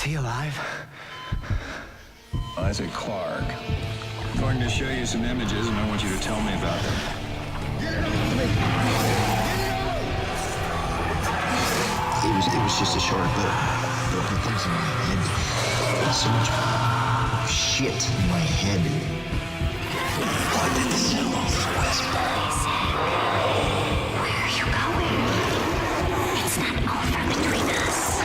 he alive? Isaac Clarke. I'm going to show you some images, and I want you to tell me about them. It was just a short blip. Broken things in my head. So much shit in my head. What did the Zealot whisper? Where are you going? It's not over between us.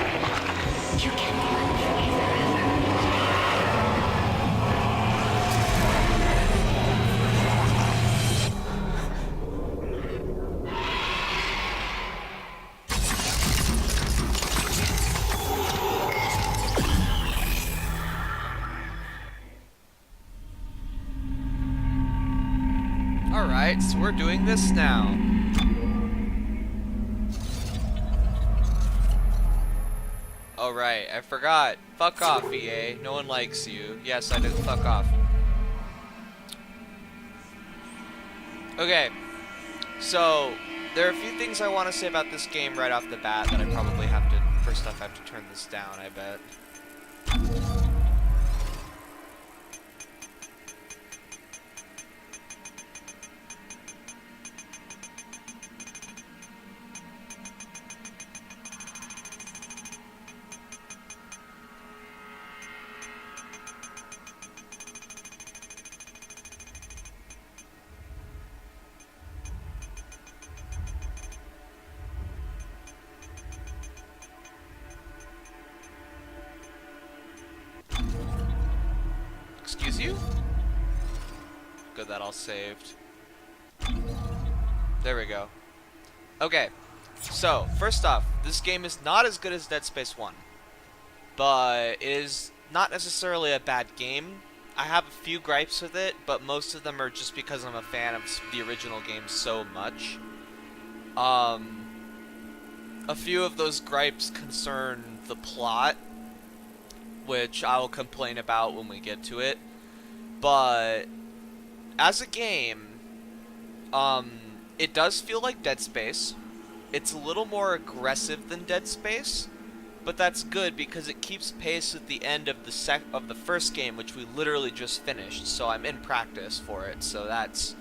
You can't run from me forever. Alright, so we're doing this now. Oh right, I forgot. Fuck off, EA. No one likes you. Yes, I did. Fuck off. Okay, so there are a few things I want to say about this game right off the bat that I probably have to... First off, I have to turn this down, I bet. Excuse you? Good, that all saved. There we go. Okay, so, first off, this game is not as good as Dead Space 1. But it is not necessarily a bad game. I have a few gripes with it, but most of them are just because I'm a fan of the original game so much. A few of those gripes concern the plot, which I will complain about when we get to it. But as a game, it does feel like Dead Space. It's a little more aggressive than Dead Space, but that's good because it keeps pace with the end of the first game, which we literally just finished. So I'm in practice for it, so that's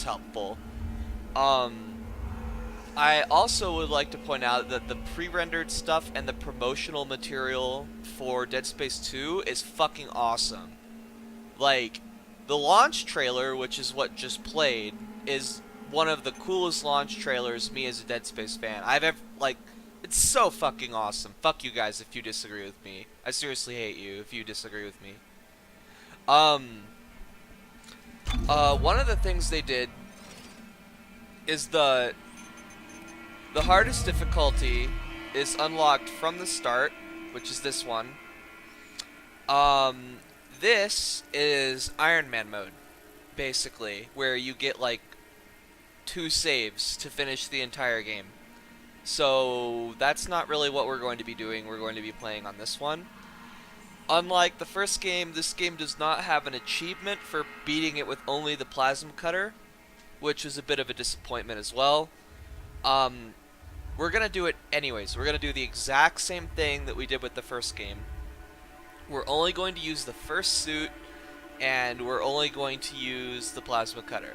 helpful. I also would like to point out that the pre-rendered stuff and the promotional material for Dead Space 2 is fucking awesome. Like, the launch trailer, which is what just played, is one of the coolest launch trailers me as a Dead Space fan I've ever, like, it's so fucking awesome. Fuck you guys if you disagree with me. I seriously hate you if you disagree with me. One of the things they did is the hardest difficulty is unlocked from the start, which is this one. This is Iron Man mode, basically, where you get like 2 saves to finish the entire game. So that's not really what we're going to be doing. We're going to be playing on this one. Unlike the first game, this game does not have an achievement for beating it with only the plasma cutter, which is a bit of a disappointment as well. We're going to do it anyways. We're going to do the exact same thing that we did with the first game. We're only going to use the first suit, and we're only going to use the plasma cutter.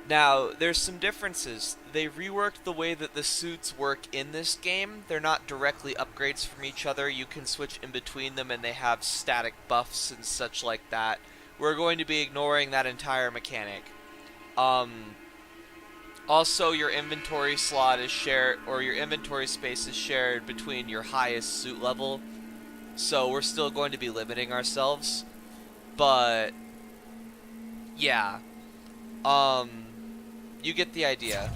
Now, there's some differences. They reworked the way that the suits work in this game. They're not directly upgrades from each other. You can switch in between them, and they have static buffs and such like that. We're going to be ignoring that entire mechanic. Also, your inventory slot is shared, or your inventory space is shared between your highest suit level. So we're still going to be limiting ourselves. But yeah. You get the idea.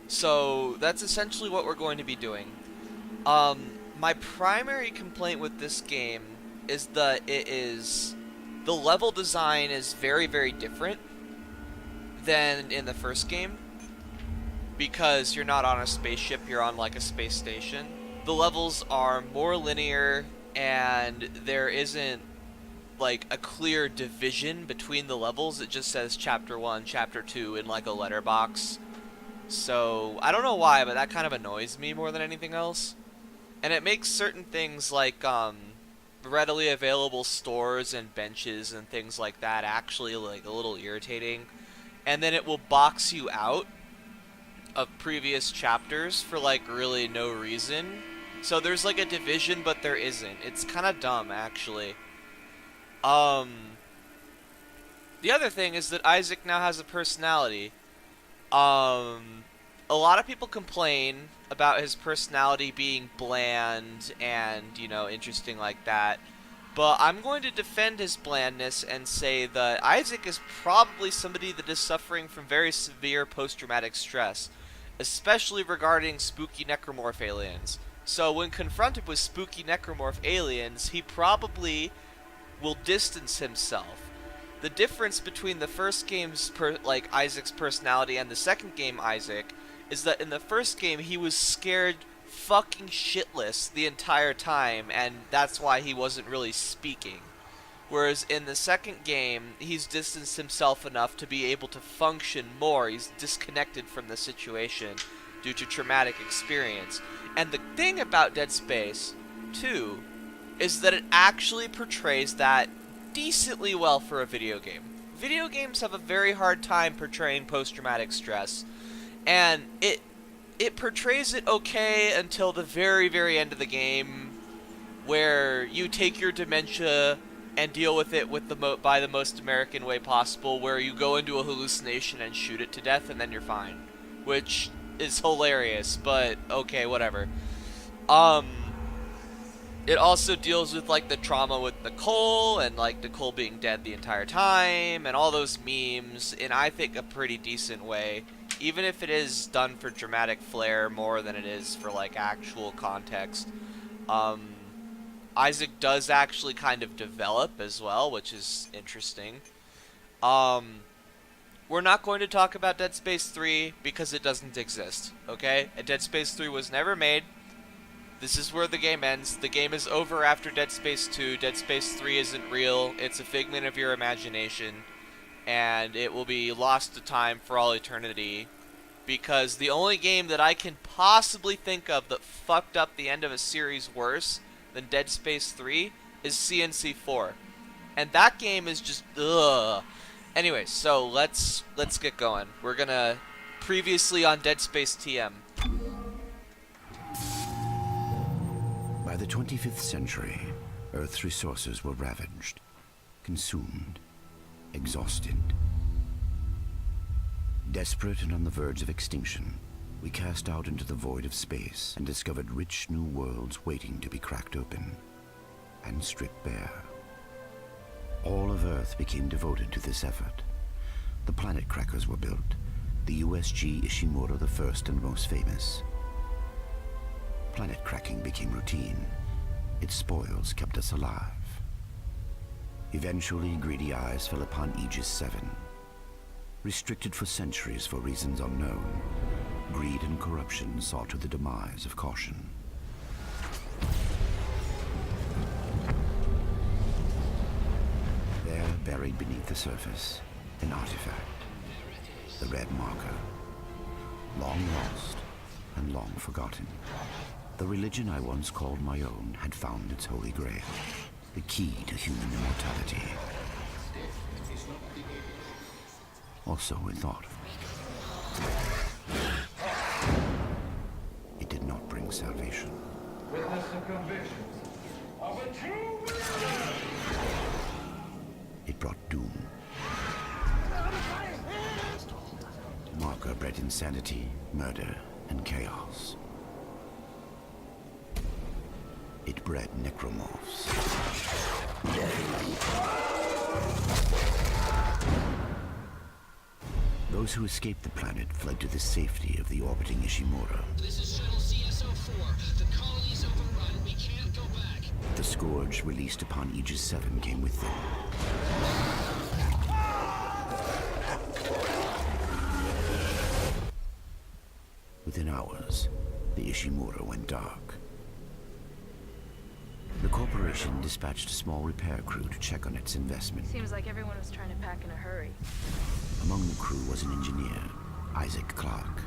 So that's essentially what we're going to be doing. My primary complaint with this game is that the level design is very, very different than in the first game, because you're not on a spaceship, you're on like a space station. The levels are more linear, and there isn't like a clear division between the levels. It just says chapter 1, chapter 2 in like a letterbox. So I don't know why, but that kind of annoys me more than anything else. And it makes certain things like readily available stores and benches and things like that actually like a little irritating. And then it will box you out of previous chapters for like really no reason. So there's like a division, but there isn't. It's kind of dumb, actually. The other thing is that Isaac now has a personality. A lot of people complain about his personality being bland and, you know, interesting like that. But I'm going to defend his blandness and say that Isaac is probably somebody that is suffering from very severe post-traumatic stress, especially regarding spooky necromorph aliens. So when confronted with spooky necromorph aliens, he probably will distance himself. The difference between the first game's Isaac's personality and the second game Isaac is that in the first game he was scared fucking shitless the entire time, and that's why he wasn't really speaking. Whereas in the second game, he's distanced himself enough to be able to function more. He's disconnected from the situation due to traumatic experience. And the thing about Dead Space 2 is that it actually portrays that decently well for a video game. Video games have a very hard time portraying post-traumatic stress, and it portrays it okay until the very, very end of the game, where you take your dementia and deal with it with by the most American way possible, where you go into a hallucination and shoot it to death, and then you're fine, which is hilarious, but okay, whatever. It also deals with like the trauma with Nicole and like Nicole being dead the entire time and all those memes in, I think, a pretty decent way, even if it is done for dramatic flair more than it is for like actual context. Isaac does actually kind of develop as well, which is interesting. We're not going to talk about Dead Space 3 because it doesn't exist, okay? Dead Space 3 was never made. This is where the game ends. The game is over after Dead Space 2. Dead Space 3 isn't real. It's a figment of your imagination. And it will be lost to time for all eternity. Because the only game that I can possibly think of that fucked up the end of a series worse than Dead Space 3 is CNC4. And that game is just ugh. Anyway, so let's get going. We're gonna previously on Dead Space TM. By the 25th century, Earth's resources were ravaged, consumed, exhausted. Desperate and on the verge of extinction, we cast out into the void of space and discovered rich new worlds waiting to be cracked open and stripped bare. All of Earth became devoted to this effort. The planet crackers were built, the USG Ishimura the first and most famous. Planet cracking became routine. Its spoils kept us alive. Eventually, greedy eyes fell upon Aegis 7. Restricted for centuries for reasons unknown, greed and corruption saw to the demise of caution. There, buried beneath the surface, an artifact. The red marker. Long lost and long forgotten. The religion I once called my own had found its holy grail, the key to human immortality. Or so we thought. It did not bring salvation. Witness the convictions of a true It brought doom. Marker bred insanity, murder, and chaos. It bred necromorphs. Those who escaped the planet fled to the safety of the orbiting Ishimura. This is Shuttle CSO-4. The colony's overrun. We can't go back. The scourge released upon Aegis 7 came with them. Within hours, the Ishimura went dark. The corporation dispatched a small repair crew to check on its investment. Seems like everyone was trying to pack in a hurry. Among the crew was an engineer, Isaac Clarke.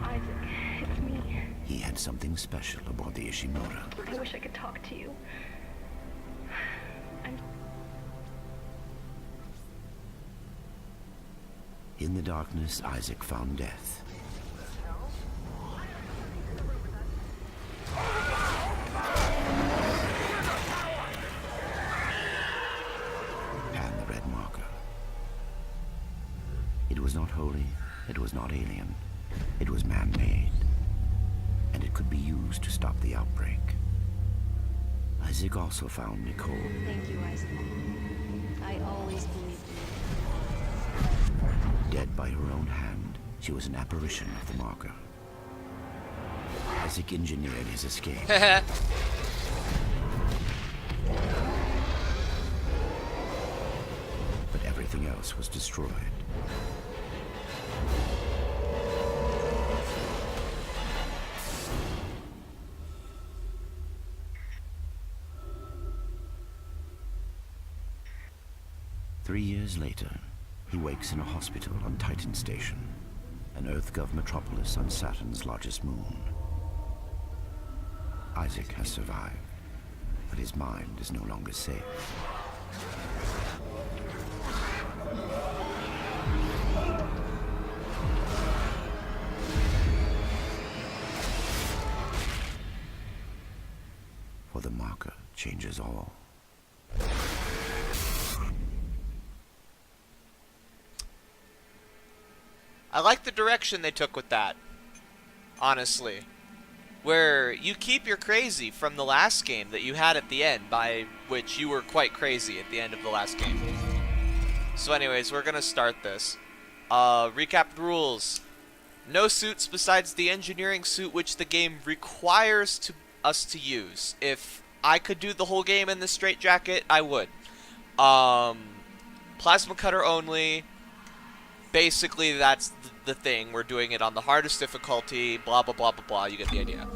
Isaac, it's me. He had something special aboard the Ishimura. I wish I could talk to you. In the darkness, Isaac found death. And the red marker. It was not holy, it was not alien, it was man-made, and it could be used to stop the outbreak. Isaac also found Nicole. Thank you, Isaac. I always believed in you. Dead by her own hand, she was an apparition of the marker. Isaac engineered his escape. But everything else was destroyed. Three years later, he wakes in a hospital on Titan Station, an EarthGov metropolis on Saturn's largest moon. Isaac has survived, but his mind is no longer safe. For the marker changes all. I like the direction they took with that, honestly. Where you keep your crazy from the last game that you had at the end, by which you were quite crazy at the end of the last game. So anyways, we're gonna start this. Recap the rules. No suits besides the engineering suit which the game requires us to use. If I could do the whole game in the straitjacket, I would. Plasma cutter only. Basically, that's the thing. We're doing it on the hardest difficulty, blah, blah, blah, blah, blah. You get the idea.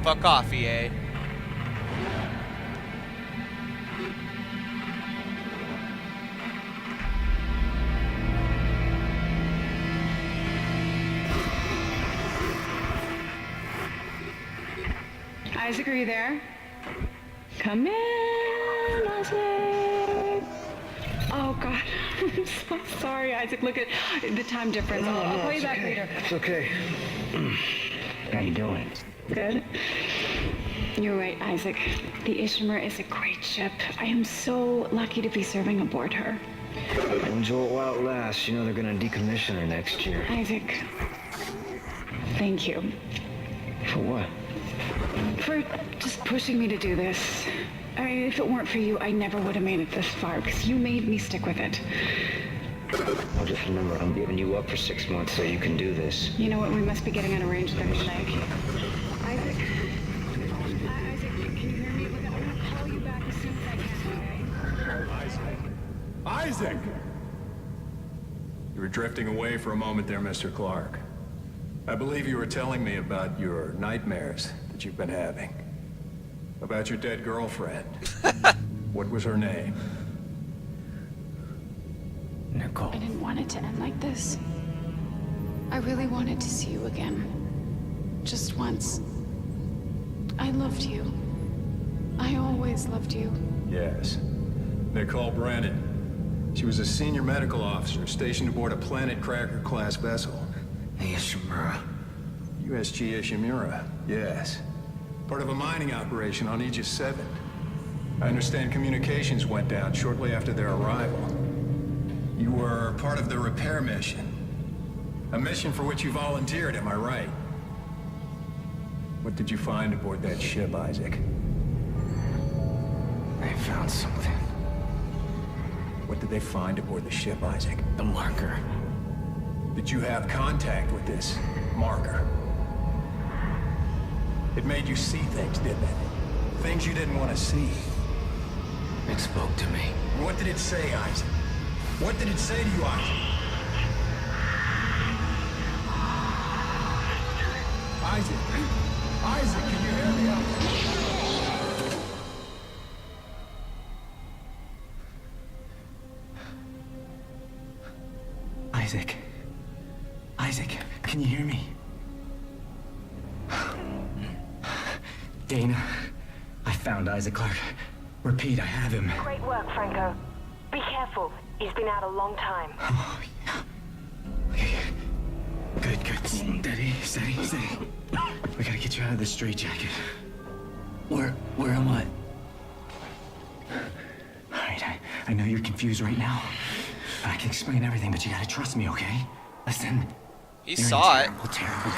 Fuck off, EA. Isaac, are you there? Come in, Isaac. Oh, God. I'm so sorry, Isaac. Look at the time difference. I'll call you back later. It's okay. How you doing? Good. You're right, Isaac. The Ishimura is a great ship. I am so lucky to be serving aboard her. Enjoy it while it lasts. You know they're gonna decommission her next year. Isaac, thank you For what? for just pushing me to do this. I mean, if it weren't for you, I never would have made it this far, because you made me stick with it. Well, just remember, I'm giving you up for 6 months so you can do this. You know what? We must be getting out of range there, Isaac. Isaac, can you hear me? Look, I'm gonna call you back as soon as I can, okay? Isaac! You were drifting away for a moment there, Mr. Clarke. I believe you were telling me about your nightmares that you've been having. About your dead girlfriend. What was her name? Nicole. I didn't want it to end like this. I really wanted to see you again. Just once. I loved you. I always loved you. Yes. Nicole Brennan. She was a senior medical officer stationed aboard a Planet Cracker-class vessel. Hey, Ishimura. USG Ishimura, yes. Part of a mining operation on Aegis 7. I understand communications went down shortly after their arrival. You were part of the repair mission. A mission for which you volunteered, am I right? What did you find aboard that ship, Isaac? I found something. What did they find aboard the ship, Isaac? The marker. Did you have contact with this marker? It made you see things, didn't it? Things you didn't want to see. It spoke to me. What did it say, Isaac? What did it say to you, Isaac? Isaac! Isaac, can you hear me? Isaac. Isaac, can you hear me? Dana, I found Isaac Clarke. Repeat, I have him. Great work, Franco. Be careful. He's been out a long time. Oh, yeah. Okay. Good, good. Steady, steady, steady. We gotta get you out of this straitjacket. Where am I? Alright, I know you're confused right now. I can explain everything, but you gotta trust me, okay? Listen. He saw it. Terrible, terrible.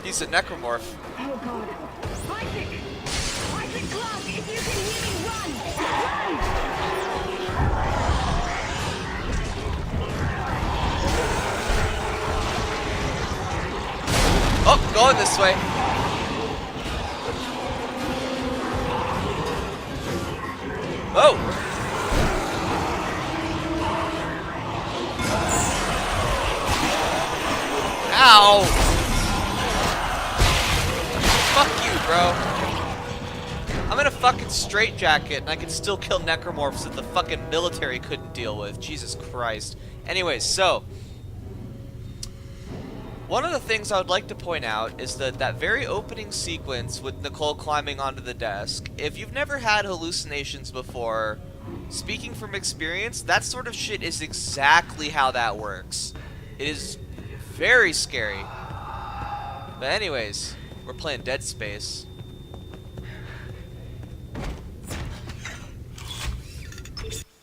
He's a necromorph. Oh God. Isaac! Isaac Clarke, if you can hear me, run! Run! Oh, going this way. Oh! Ow! Fuck you, bro. I'm in a fucking straitjacket and I can still kill necromorphs that the fucking military couldn't deal with. Jesus Christ. Anyways, so one of the things I would like to point out is that very opening sequence with Nicole climbing onto the desk, if you've never had hallucinations before, speaking from experience, that sort of shit is exactly how that works. It is very scary. But anyways, we're playing Deadspace.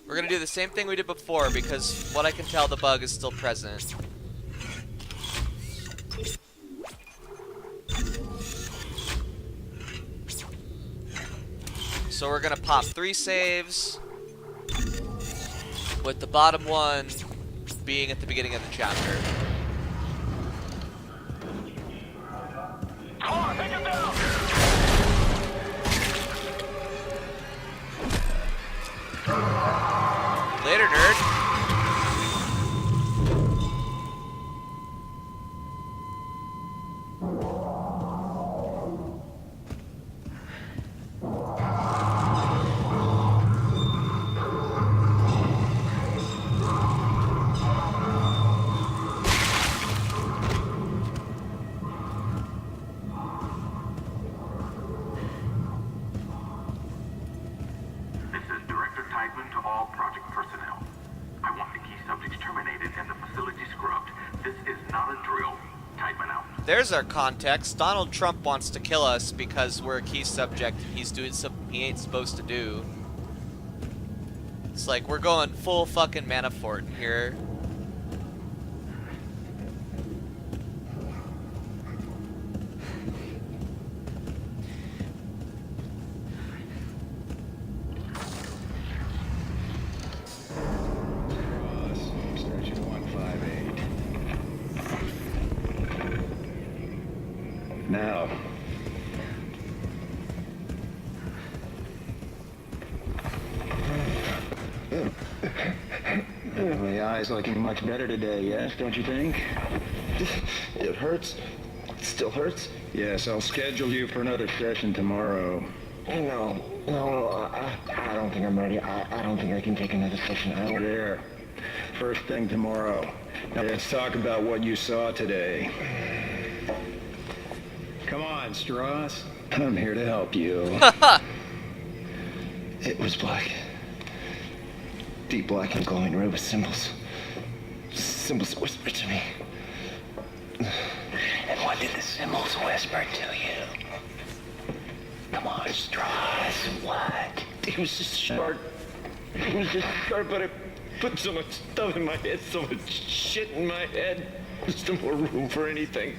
We're gonna do the same thing we did before because what I can tell, the bug is still present. So we're gonna pop 3 saves, with the bottom one being at the beginning of the chapter. Come on, take him down! Later, nerd. There's our context. Donald Trump wants to kill us because we're a key subject and he's doing something he ain't supposed to do. It's like we're going full fucking Manafort here. Station 158. Now. My eye's looking much better today, yes, don't you think? It hurts. It still hurts? Yes, I'll schedule you for another session tomorrow. No, I don't think I'm ready. I don't think I can take another session. There. First thing tomorrow. Now let's talk about what you saw today. Come on, Strauss. I'm here to help you. It was black. Deep black and glowing red with symbols. Symbols whispered to me. And what did the symbols whisper to you? Come on, Strauss, what? It was just sharp. It was just sharp, but I put so much stuff in my head, so much shit in my head. There's no more room for anything.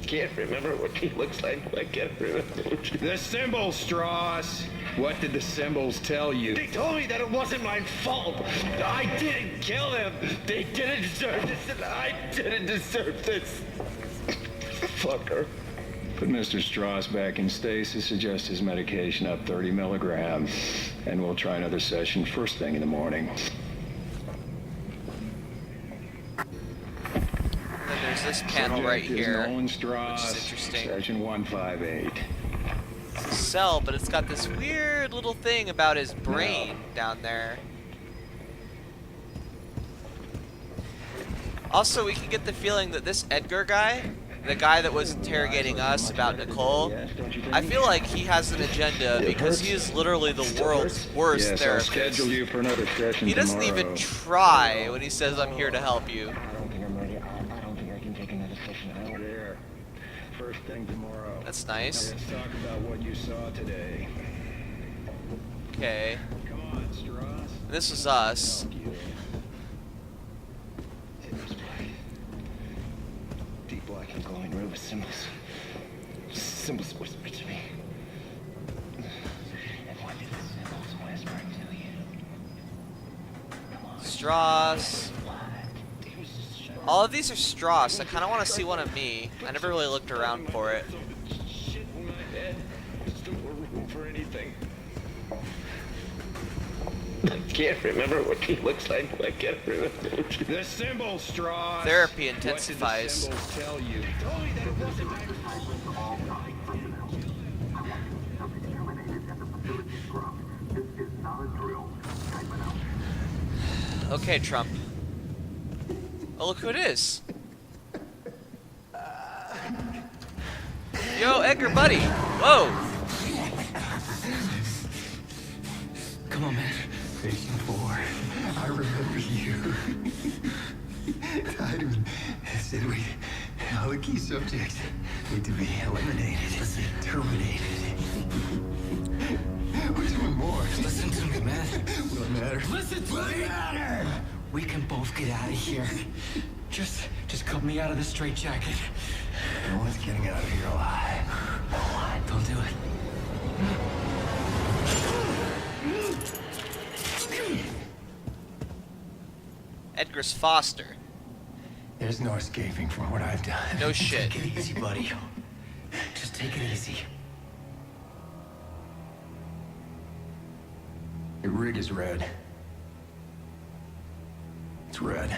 can't remember what he looks like. I can't remember. The symbols, Strauss. What did the symbols tell you? They told me that it wasn't my fault. I didn't kill them. They didn't deserve this, and I didn't deserve this. Fucker. Put Mr. Strauss back in stasis, adjust his medication up 30 milligrams, and we'll try another session first thing in the morning. And then there's this panel right Subject is here, Nolan Strauss, which is interesting. Session 158. It's a cell, but it's got this weird little thing about his brain down there. Also, we can get the feeling that this Edgar guy, the guy that was interrogating us about Nicole, I feel like he has an agenda because he is literally the world's worst Yes, I'll therapist. schedule you for another session He doesn't tomorrow. even try when he says, "I'm here to help you." I don't think I'm ready. I don't think I can take another session. I don't. There. First thing tomorrow. That's nice. Let's talk about what you saw today. Okay. Come on, Strauss. This is us. It was black. Deep black and glowing red with symbols. Symbols whispered to me. And what did the symbols whisper to you? Strauss. All of these are Strauss. I kind of want to see one of me. I never really looked around for it. Shit in my head. There's no more room for anything. I can't remember what he looks like. I can't remember. The symbols, Strauss. Therapy What did the intensifies. symbols tell you? They told me that it wasn't my Okay, Trump. Oh, look who it is. Yo, Edgar, buddy. Whoa. Come on, man. Patient 4, I remember you. Tideman said all the key subjects need to be eliminated, terminated. Which one more? Listen to me, man. What matter? Listen to me. We can both get out of here. Just cut me out of the straitjacket. No one's getting out of here alive. No one. Don't do it. Edgar's Foster. There's no escaping from what I've done. No shit. Take it easy, buddy. Just take it easy. The rig is red. It's red.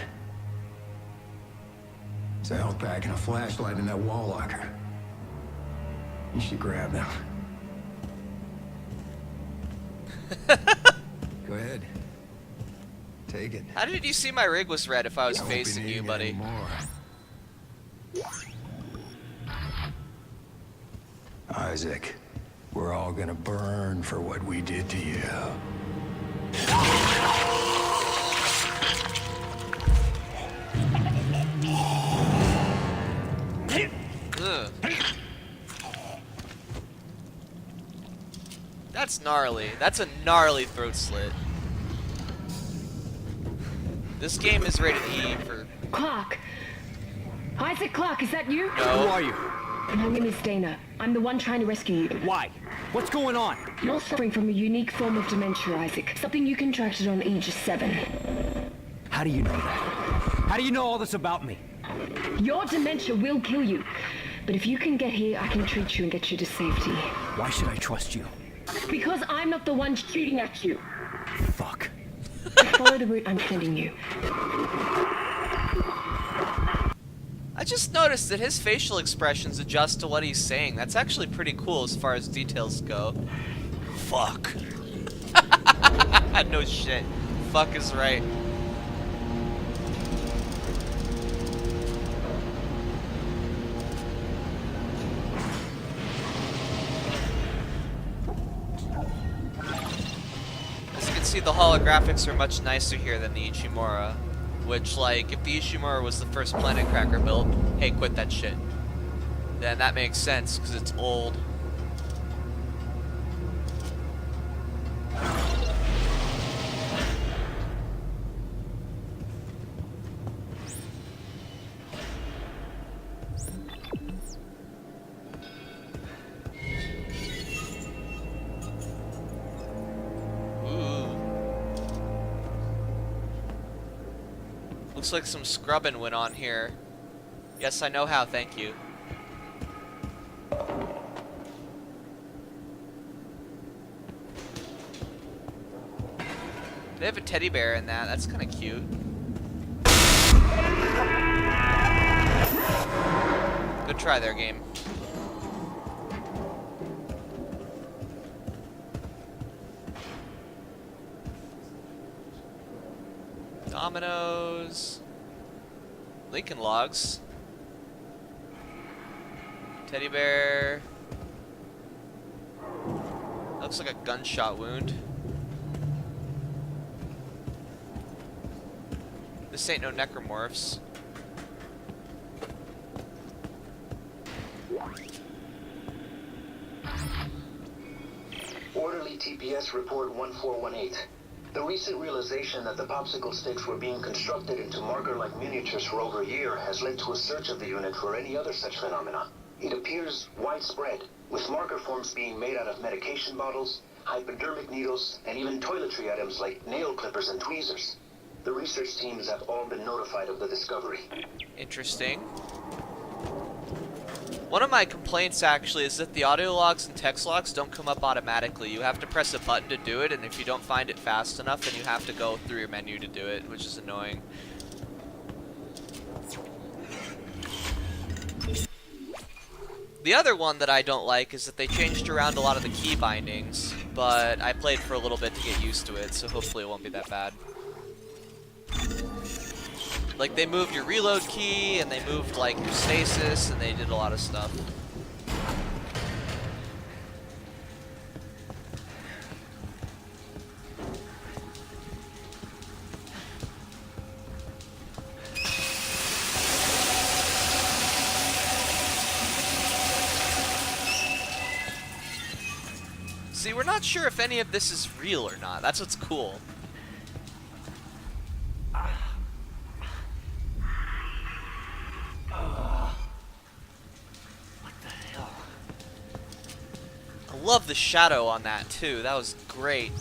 There's a health pack and a flashlight in that wall locker. You should grab them. Go ahead. Take it. How did you see my rig was red if I was I won't be facing you, needing it buddy? anymore. Isaac, we're all gonna burn for what we did to you. Ugh. That's gnarly. That's a gnarly throat slit. This game is rated E for... Clark! Isaac Clark, is that you? No. Who are you? My name is Dana. I'm the one trying to rescue you. Why? What's going on? You're suffering from a unique form of dementia, Isaac. Something you contracted on Aegis 7. How do you know that? How do you know all this about me? Your dementia will kill you. But if you can get here, I can treat you and get you to safety. Why should I trust you? Because I'm not the one shooting at you. Fuck. Follow the route I'm sending you. I just noticed that his facial expressions adjust to what he's saying. That's actually pretty cool as far as details go. Fuck. No shit. Fuck is right. As you can see, the holographics are much nicer here than the Ishimura. Which, like, if the Ishimura was the first Planet Cracker build, hey, quit that shit. Then that makes sense, because it's old. Looks like some scrubbing went on here. Yes, I know how, thank you. They have a teddy bear in that. That's kind of cute. Good try there, game. Dominoes. Lincoln Logs. Teddy bear. Looks like a gunshot wound. This ain't no necromorphs. Orderly TPS report 1418. The recent realization that the popsicle sticks were being constructed into marker-like miniatures for over a year has led to a search of the unit for any other such phenomena. It appears widespread, with marker forms being made out of medication bottles, hypodermic needles, and even toiletry items like nail clippers and tweezers. The research teams have all been notified of the discovery. Interesting. One of my complaints actually is that the audio logs and text logs don't come up automatically. You have to press a button to do it, and if you don't find it fast enough, then you have to go through your menu to do it, which is annoying. The other one that I don't like is that they changed around a lot of the key bindings, but I played for a little bit to get used to it, so hopefully it won't be that bad. Like, they moved your reload key, and they moved, like, your stasis, and they did a lot of stuff. See, we're not sure if any of this is real or not. That's what's cool. I love the shadow on that too. That was great.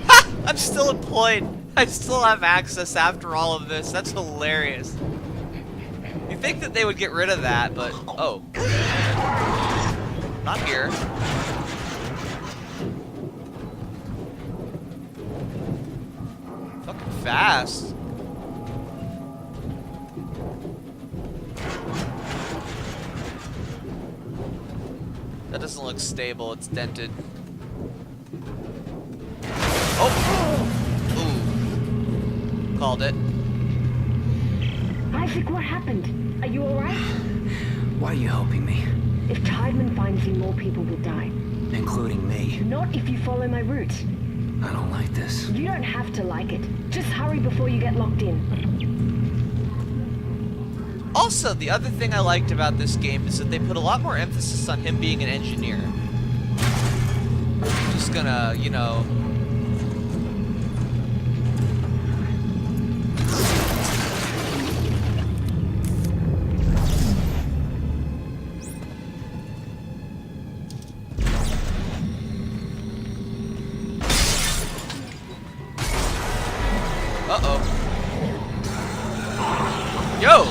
Ha! I'm still employed. I still have access after all of this. That's hilarious. You think that they would get rid of that, but oh. Not here. Fucking fast. That doesn't look stable, it's dented. Oh! Ooh. Called it. Isaac, what happened? Are you alright? Why are you helping me? If Tideman finds you, more people will die. Including me. Not if you follow my route. I don't like this. You don't have to like it. Just hurry before you get locked in. Also, the other thing I liked about this game is that they put a lot more emphasis on him being an engineer. Just gonna, you know... Uh-oh. Yo!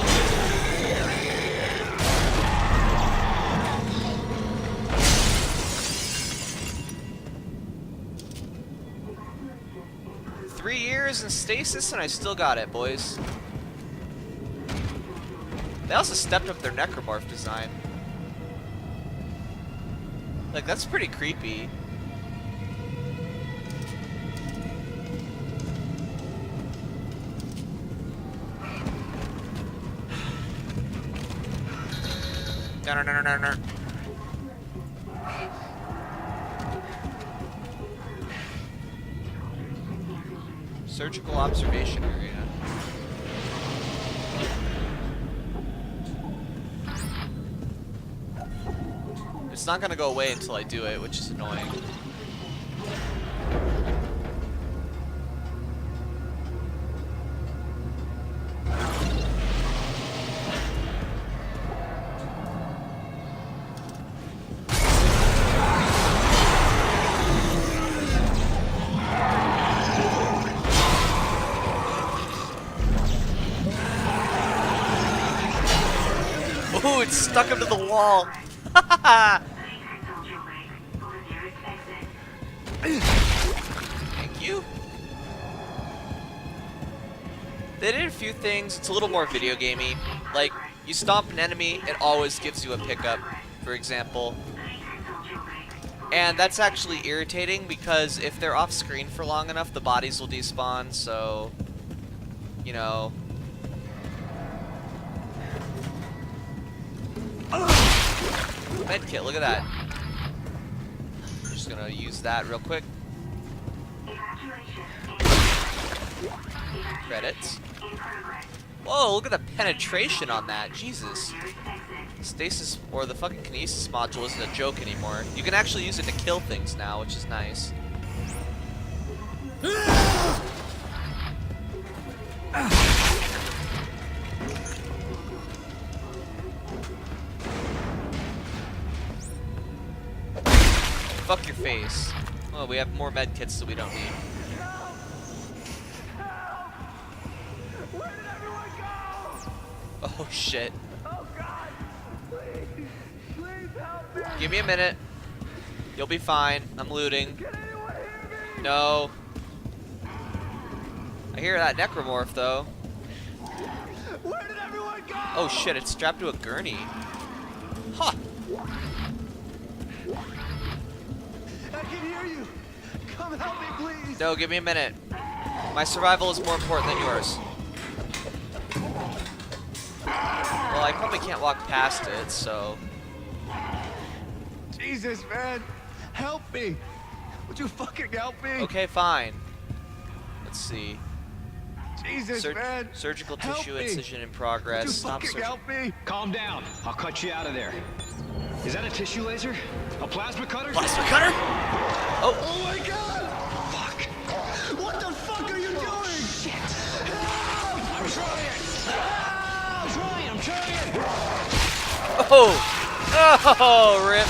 Three years in stasis and I still got it, boys. They also stepped up their necromorph design. Like, that's pretty creepy. No. Surgical observation area. It's not gonna go away until I do it, which is annoying. stuck him to the wall. Thank you. They did a few things. It's a little more video gamey. Like, you stomp an enemy, it always gives you a pickup, for example. And that's actually irritating because if they're off screen for long enough, the bodies will despawn, so, you know. Medkit, look at that. I'm just gonna use that real quick. Credits. Whoa, look at the penetration on that. Jesus. Stasis, or the fucking kinesis module, isn't a joke anymore. You can actually use it to kill things now, which is nice. Fuck your face. Oh, we have more med kits that we don't need. Oh shit. Give me a minute. You'll be fine. I'm looting. No. I hear that necromorph though. Oh shit, it's strapped to a gurney. Huh. I can hear you. Come help me, please. No, give me a minute. My survival is more important than yours. Well, I probably can't walk past it, so... Jesus, man. Help me. Would you fucking help me? Okay, fine. Let's see. Jesus, man. Surgical Help tissue me. incision in progress. Would you Stop fucking surgery. help me? Calm down. I'll cut you out of there. Is that a tissue laser? A plasma cutter? Plasma cutter? Oh. Oh my god! Fuck! What the fuck are you doing? Shit! Help! I'm trying. I'm trying. Oh! Oh, rip.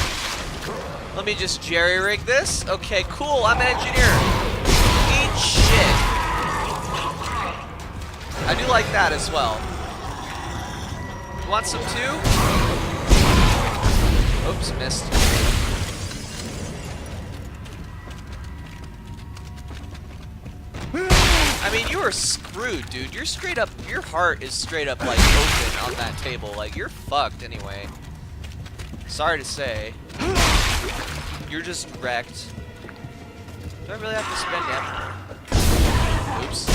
Let me just jerry-rig this. Okay, cool. I'm an engineer. Eat shit. I do like that as well. You want some too? Oops, missed. I mean, you are screwed, dude. You're straight up, your heart is straight up, like, open on that table. Like, you're fucked anyway. Sorry to say. You're just wrecked. Do I really have to spend ammo? Oops.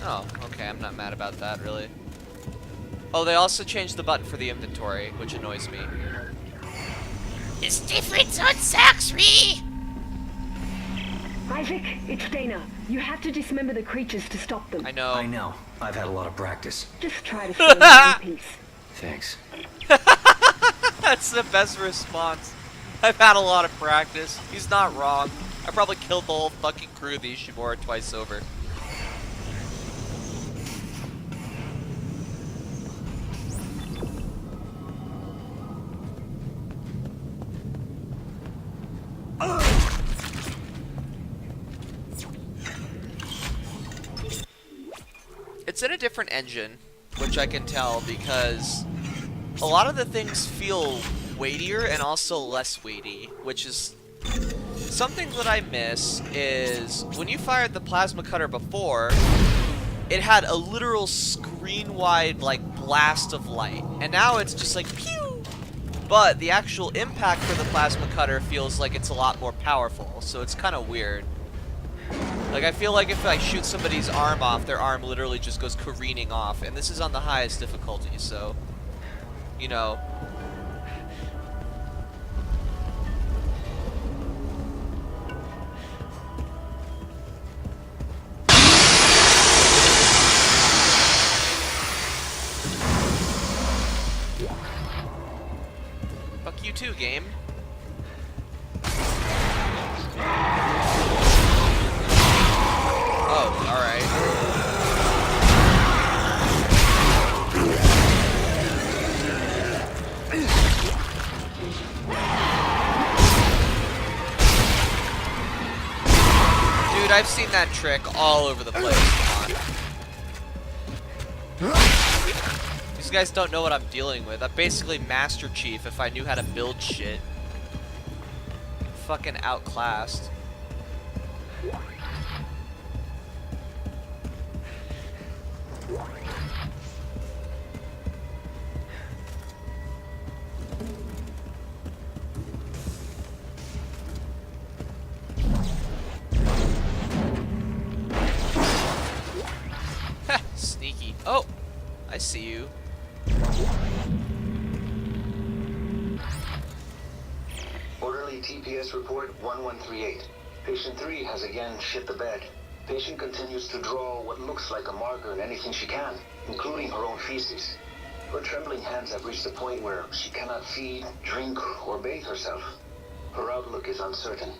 Oh, okay, I'm not mad about that, really. Oh, they also changed the button for the inventory, which annoys me. It's different on Saxry! Isaac, it's Dana. You have to dismember the creatures to stop them. I know. I know. I've had a lot of practice. Just try to stay in one piece. Thanks. That's the best response. I've had a lot of practice. He's not wrong. I probably killed the whole fucking crew of the Ishimura twice over. It's in a different engine, which I can tell because a lot of the things feel weightier and also less weighty, which is something that I miss. Is when you fired the plasma cutter before, it had a literal screen-wide like blast of light, and now it's just like pew. But the actual impact for the plasma cutter feels like it's a lot more powerful, so it's kind of weird. Like, I feel like if I shoot somebody's arm off, their arm literally just goes careening off. And this is on the highest difficulty, so, you know. Fuck you too, game. Oh, alright. Dude, I've seen that trick all over the place. Come on. These guys don't know what I'm dealing with. I'm basically Master Chief if I knew how to build shit. Fucking outclassed. Ha! Sneaky. Oh! I see you. Orderly TPS report 1138. Patient 3 has again shit the bed. Patient continues to draw what looks like a marker in anything she can, including her own feces. Her trembling hands have reached a point where she cannot feed, drink, or bathe herself. Her outlook is uncertain.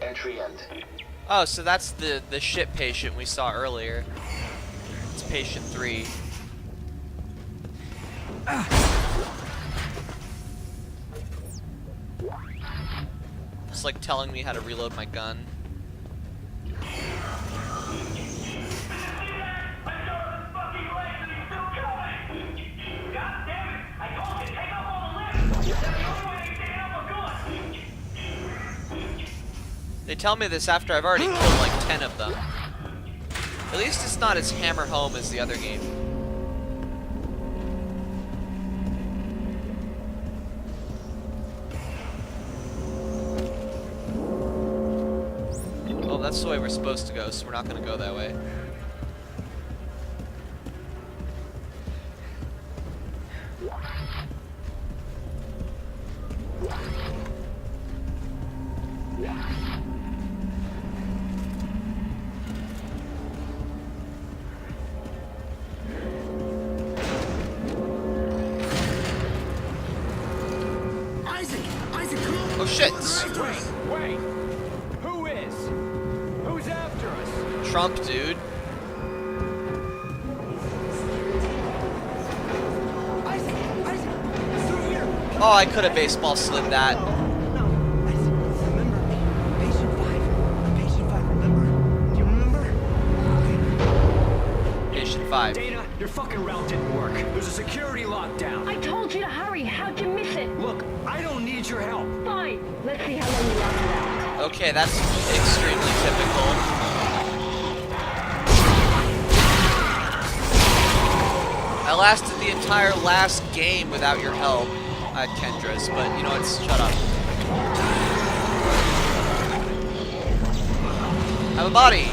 Entry end. Oh, so that's the shit patient we saw earlier. It's patient 3. It's like telling me how to reload my gun. They tell me this after I've already killed like 10 of them. At least it's not as hammer home as the other game. Well, that's the way we're supposed to go, so we're not going to go that way. Oh shit! Wait! Who is? Who's after us? Trump, dude. Oh, I could have baseball slid that. Patient 5. Dana, your fucking route didn't work. There's a security lockdown. I told you to hurry. How'd you miss it? Look, I don't need your help. Fine. Let's see how long you last it out. Okay, that's extremely typical. I lasted the entire last game without your help. I had Kendra's, but you know what? Shut up. Have a body.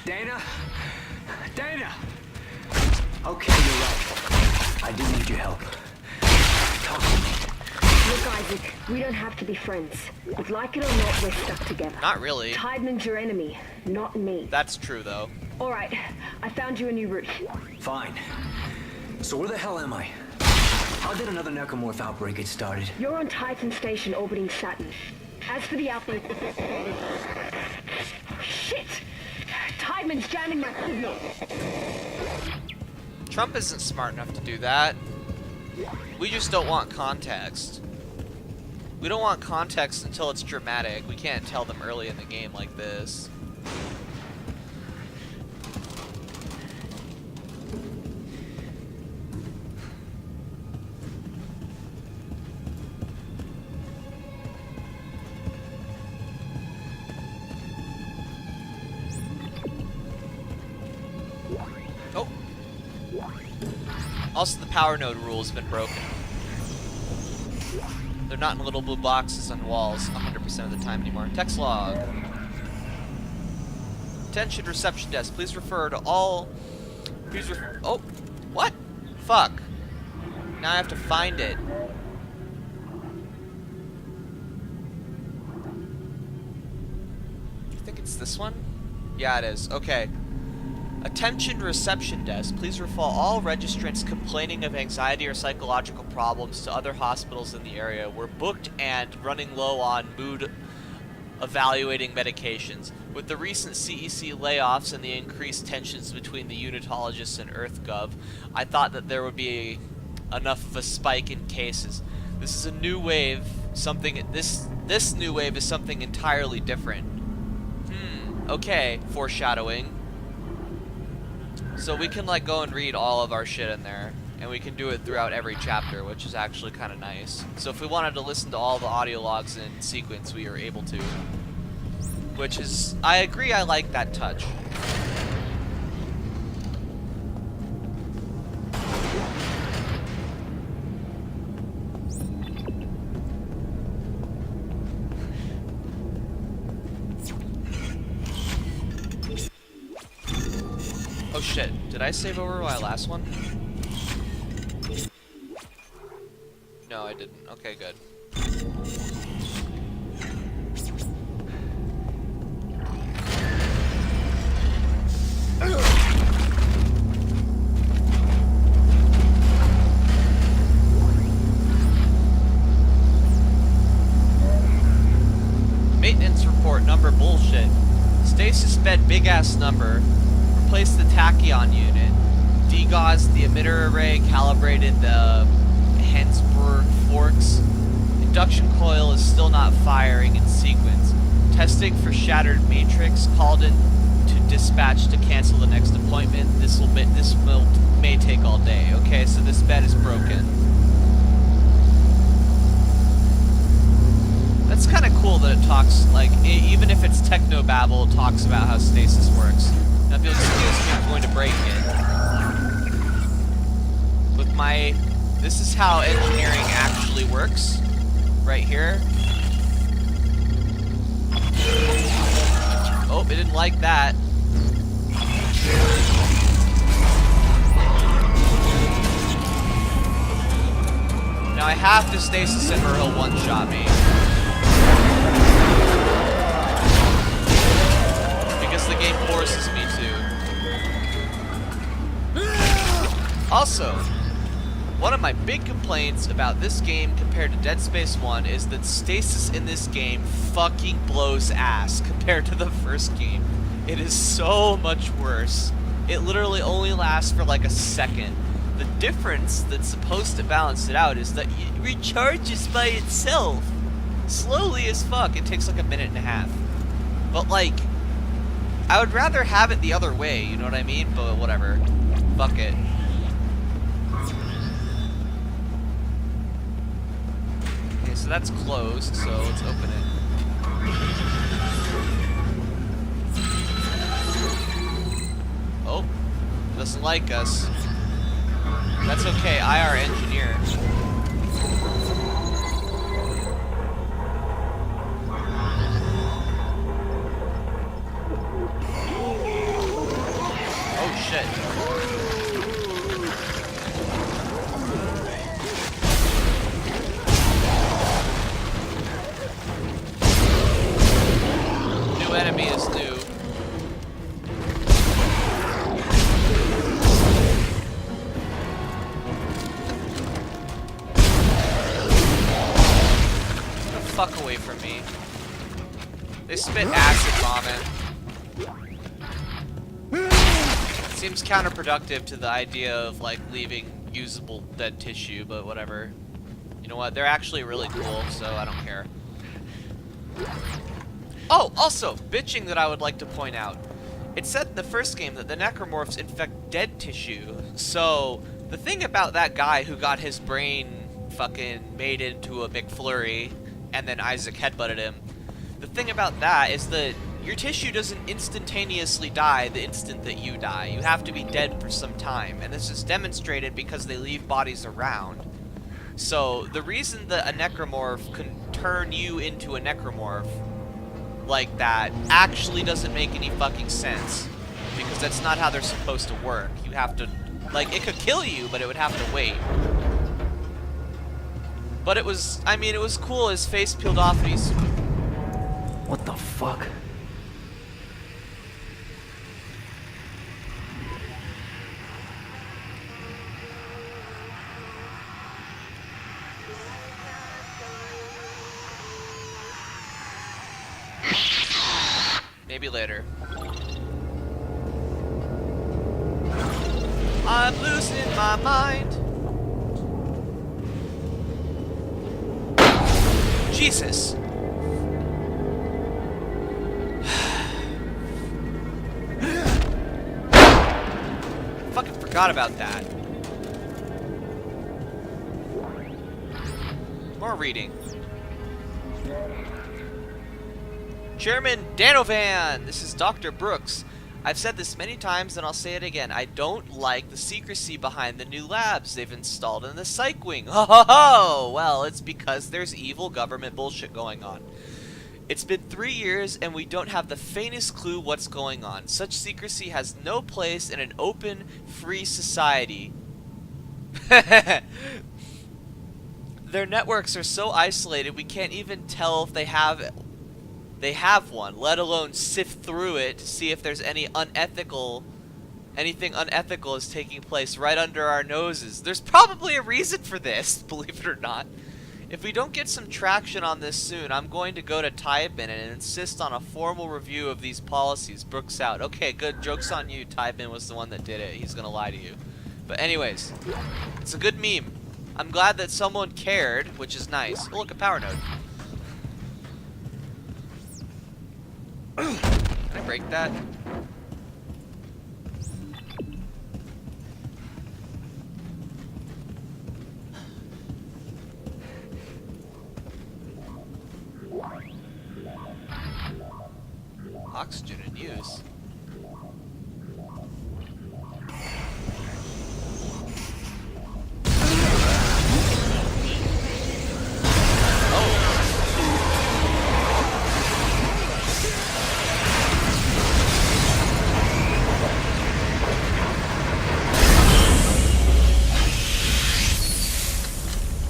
Dana! Okay, you're right. I do need your help. Talk to me. Look, Isaac, we don't have to be friends. But like it or not, we're stuck together. Not really. Tideman's your enemy, not me. That's true, though. All right, I found you a new route. Fine. So where the hell am I? How did another necromorph outbreak get started? You're on Titan Station orbiting Saturn. As for the outbreak... Shit! Tideman's jamming my signal. Trump isn't smart enough to do that. We just don't want context. We don't want context until it's dramatic. We can't tell them early in the game like this. Oh. Also, the power node rule has been broken. They're not in little blue boxes on walls 100% of the time anymore. Text log. Attention reception desk. Please refer to all... Please refer... Oh! What? Fuck. Now I have to find it. You think it's this one? Yeah, it is. Okay. Attention reception desk. Please refer all registrants complaining of anxiety or psychological problems to other hospitals in the area. We're booked and running low on mood evaluating medications. With the recent CEC layoffs and the increased tensions between the unitologists and EarthGov, I thought that there would be enough of a spike in cases. This is a new wave. This new wave is something entirely different. Okay, foreshadowing. So we can like go and read all of our shit in there, and we can do it throughout every chapter, which is actually kind of nice. So if we wanted to listen to all the audio logs in sequence, we are able to. Which is, I agree, I like that touch. Oh shit, did I save over my last one? No, I didn't. Okay, good. Maintenance report number bullshit. Stasis bed big ass number. Replace the tachyon unit. Degauzed the emitter array, calibrated the Hensburg forks. Induction coil is still not firing in sequence. Testing for shattered matrix. Called in to dispatch to cancel the next appointment. This may take all day. Okay, so this bed is broken. That's kind of cool that it talks, like, even if it's technobabble, it talks about how stasis works. Now if you'll excuse me, I'm going to break it. With my... This is how engineering actually works. Right here. Oh, it didn't like that. Now I have to stasis him or he'll one-shot me. Because the game forces me to. Also, one of my big complaints about this game compared to Dead Space 1 is that stasis in this game fucking blows ass compared to the first game. It is so much worse. It literally only lasts for like a second. The difference that's supposed to balance it out is that it recharges by itself. Slowly as fuck. It takes like a minute and a half. But like, I would rather have it the other way, you know what I mean? But whatever. Fuck it. Okay, so that's closed, so let's open it. Oh, doesn't like us. That's okay, IR engineer. Oh shit. New enemy is new. Fuck away from me. They spit acid vomit. Seems counterproductive to the idea of like leaving usable dead tissue, but whatever. You know what? They're actually really cool, so I don't care. Oh, also, bitching that I would like to point out. It said in the first game that the necromorphs infect dead tissue, so the thing about that guy who got his brain fucking made into a McFlurry and then Isaac headbutted him. The thing about that is that your tissue doesn't instantaneously die the instant that you die. You have to be dead for some time, and this is demonstrated because they leave bodies around. So the reason that a necromorph can turn you into a necromorph like that actually doesn't make any fucking sense, because that's not how they're supposed to work. You have to, like, it could kill you, but it would have to wait. But it was, I mean, it was cool. His face peeled off and he's... What the fuck? Maybe later. I'm losing my mind. Jesus. Fucking forgot about that. More reading. Chairman Danovan, this is Dr. Brooks. I've said this many times and I'll say it again. I don't like the secrecy behind the new labs they've installed in the psych wing. Ho ho ho! Well, it's because there's evil government bullshit going on. It's been 3 years and we don't have the faintest clue what's going on. Such secrecy has no place in an open, free society. Their networks are so isolated we can't even tell if they have one, let alone sift through it to see if there's anything unethical is taking place right under our noses. There's probably a reason for this, believe it or not. If we don't get some traction on this soon, I'm going to go to Tybin and insist on a formal review of these policies. Brooks out. Okay, good. Joke's on you. Tybin was the one that did it. He's gonna lie to you. But anyways, it's a good meme. I'm glad that someone cared, which is nice. Oh, look, a power node. Can I break that? Oxygen in use.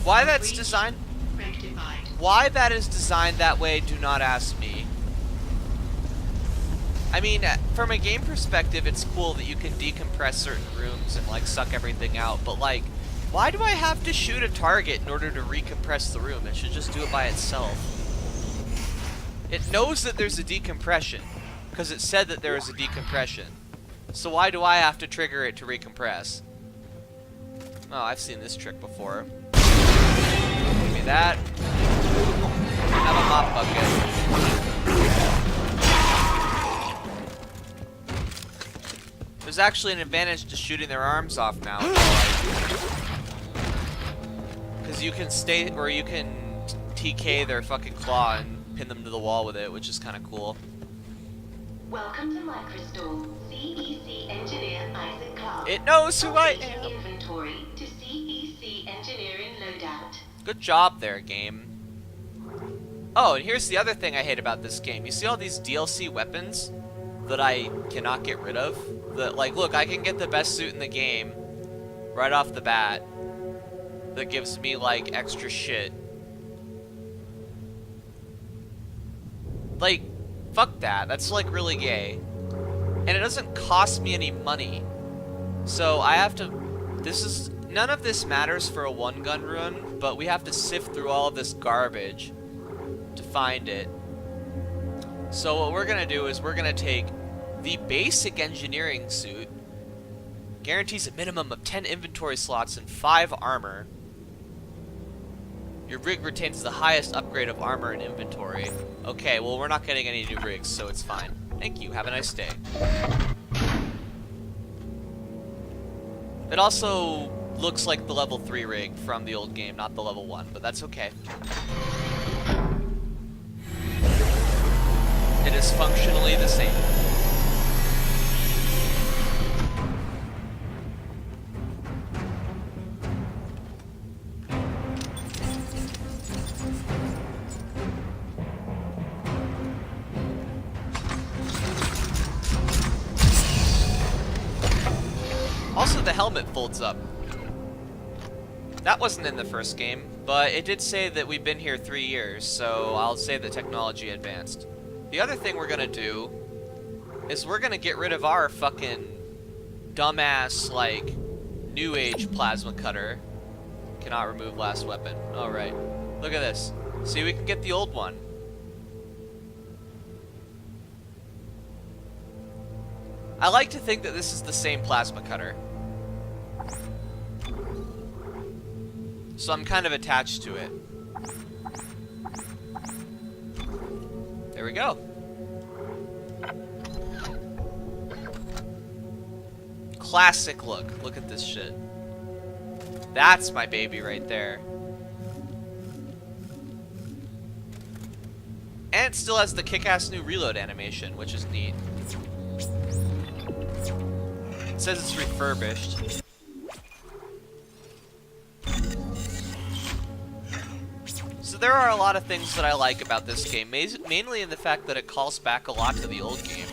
Why that's designed? Why that is designed that way, do not ask me. I mean, from a game perspective, it's cool that you can decompress certain rooms and, like, suck everything out, but, like, why do I have to shoot a target in order to recompress the room? It should just do it by itself. It knows that there's a decompression, because it said that there was a decompression. So why do I have to trigger it to recompress? Oh, I've seen this trick before. Give me that. Have a mop bucket. There's actually an advantage to shooting their arms off now. Because you can stay, or you can TK their fucking claw and pin them to the wall with it, which is kind of cool. Welcome to Microstore. CEC engineer Isaac Clark. It knows who I am. Inventory to CEC engineering loadout. Good job there, game. Oh, and here's the other thing I hate about this game. You see all these DLC weapons that I cannot get rid of? That, like, look, I can get the best suit in the game right off the bat that gives me, like, extra shit. Like, fuck that. That's, like, really gay. And it doesn't cost me any money. So I have to... None of this matters for a one-gun run, but we have to sift through all of this garbage to find it. So what we're gonna do is we're gonna take the basic engineering suit, guarantees a minimum of 10 inventory slots and 5 armor. Your rig retains the highest upgrade of armor and inventory. Okay, well, we're not getting any new rigs, so it's fine. Thank you, have a nice day. It also looks like the level 3 rig from the old game, not the level 1, but that's okay. It is functionally the same. Also, the helmet folds up. That wasn't in the first game, but it did say that we've been here 3 years, so I'll say the technology advanced. The other thing we're gonna do is we're gonna get rid of our fucking dumbass, like, new age plasma cutter. Cannot remove last weapon. Alright. Look at this. See, we can get the old one. I like to think that this is the same plasma cutter. So I'm kind of attached to it. There we go. Classic look. Look at this shit. That's my baby right there. And it still has the kick-ass new reload animation, which is neat. It says it's refurbished. So there are a lot of things that I like about this game, mainly in the fact that it calls back a lot to the old game.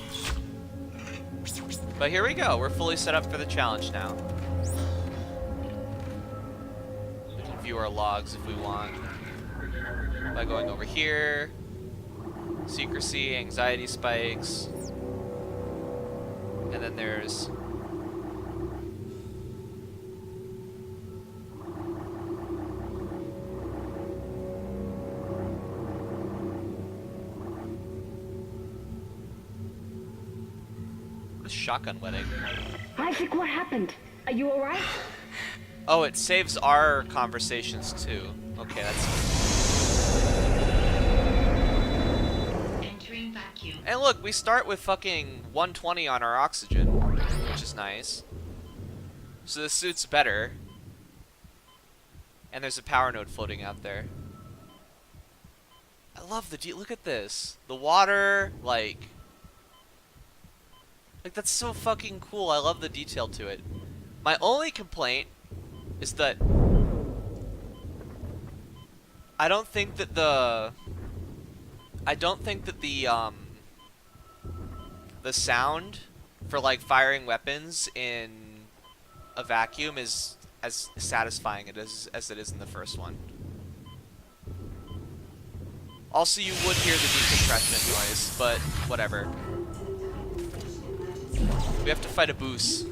But here we go, we're fully set up for the challenge now. We can view our logs if we want. By going over here. Secrecy, anxiety spikes. And then there's... shotgun wedding. Isaac, what happened? Are you alright? Oh, it saves our conversations too. Okay, that's... Entering vacuum. And look, we start with fucking 120 on our oxygen, which is nice. So the suit's better. And there's a power node floating out there. I love the look at this. The water, like that's so fucking cool. I love the detail to it. My only complaint is that I don't think that the sound for like firing weapons in a vacuum is as satisfying as it is in the first one. Also, you would hear the decompression noise, but whatever. We have to fight a boost.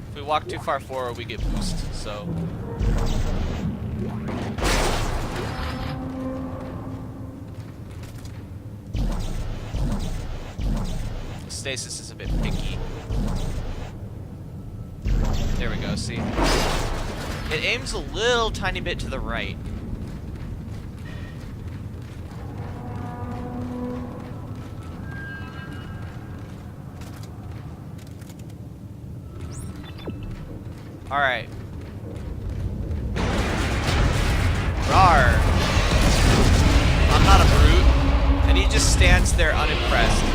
If we walk too far forward, we get boost, so... Stasis is a bit picky. There we go, see? It aims a little tiny bit to the right. Alright. Rawr! I'm not a brute. And he just stands there unimpressed.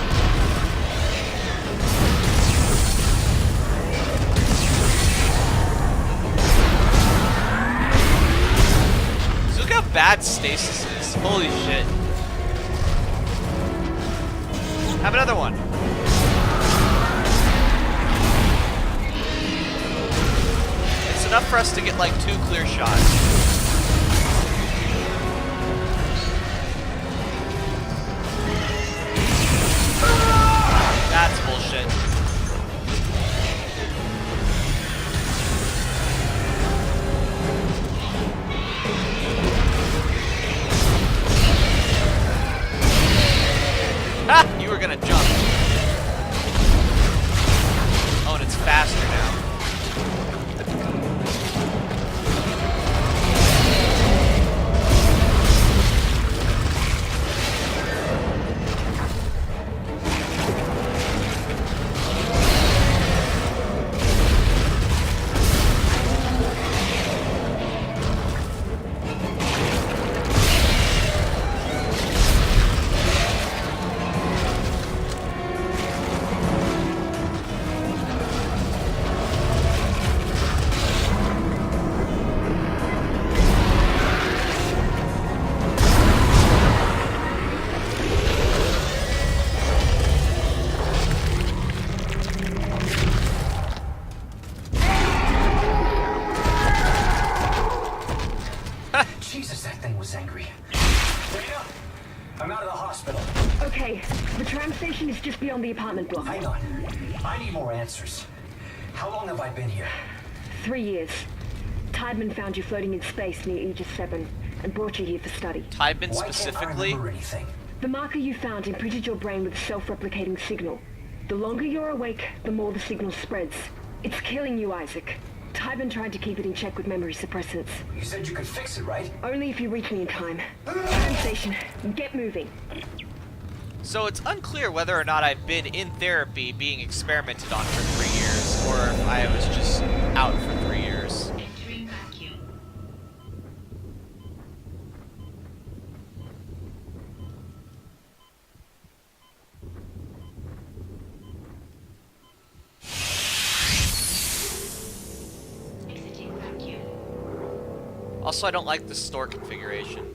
Bad stasis is. Holy shit. Have another one. It's enough for us to get like 2 clear shots. That's bullshit. Ha! You were gonna jump. Oh, and it's faster now. Okay, the tram station is just beyond the apartment block. Hang on. I need more answers. How long have I been here? 3 years. Tideman found you floating in space near Aegis 7 and brought you here for study. Tideman Why specifically? can't I remember anything? The marker you found imprinted your brain with a self-replicating signal. The longer you're awake, the more the signal spreads. It's killing you, Isaac. Tideman tried to keep it in check with memory suppressants. You said you could fix it, right? Only if you reach me in time. Tram station, get moving. So it's unclear whether or not I've been in therapy being experimented on for 3 years, or if I was just out for 3 years. Entering vacuum. Exiting vacuum. Also, I don't like the store configuration.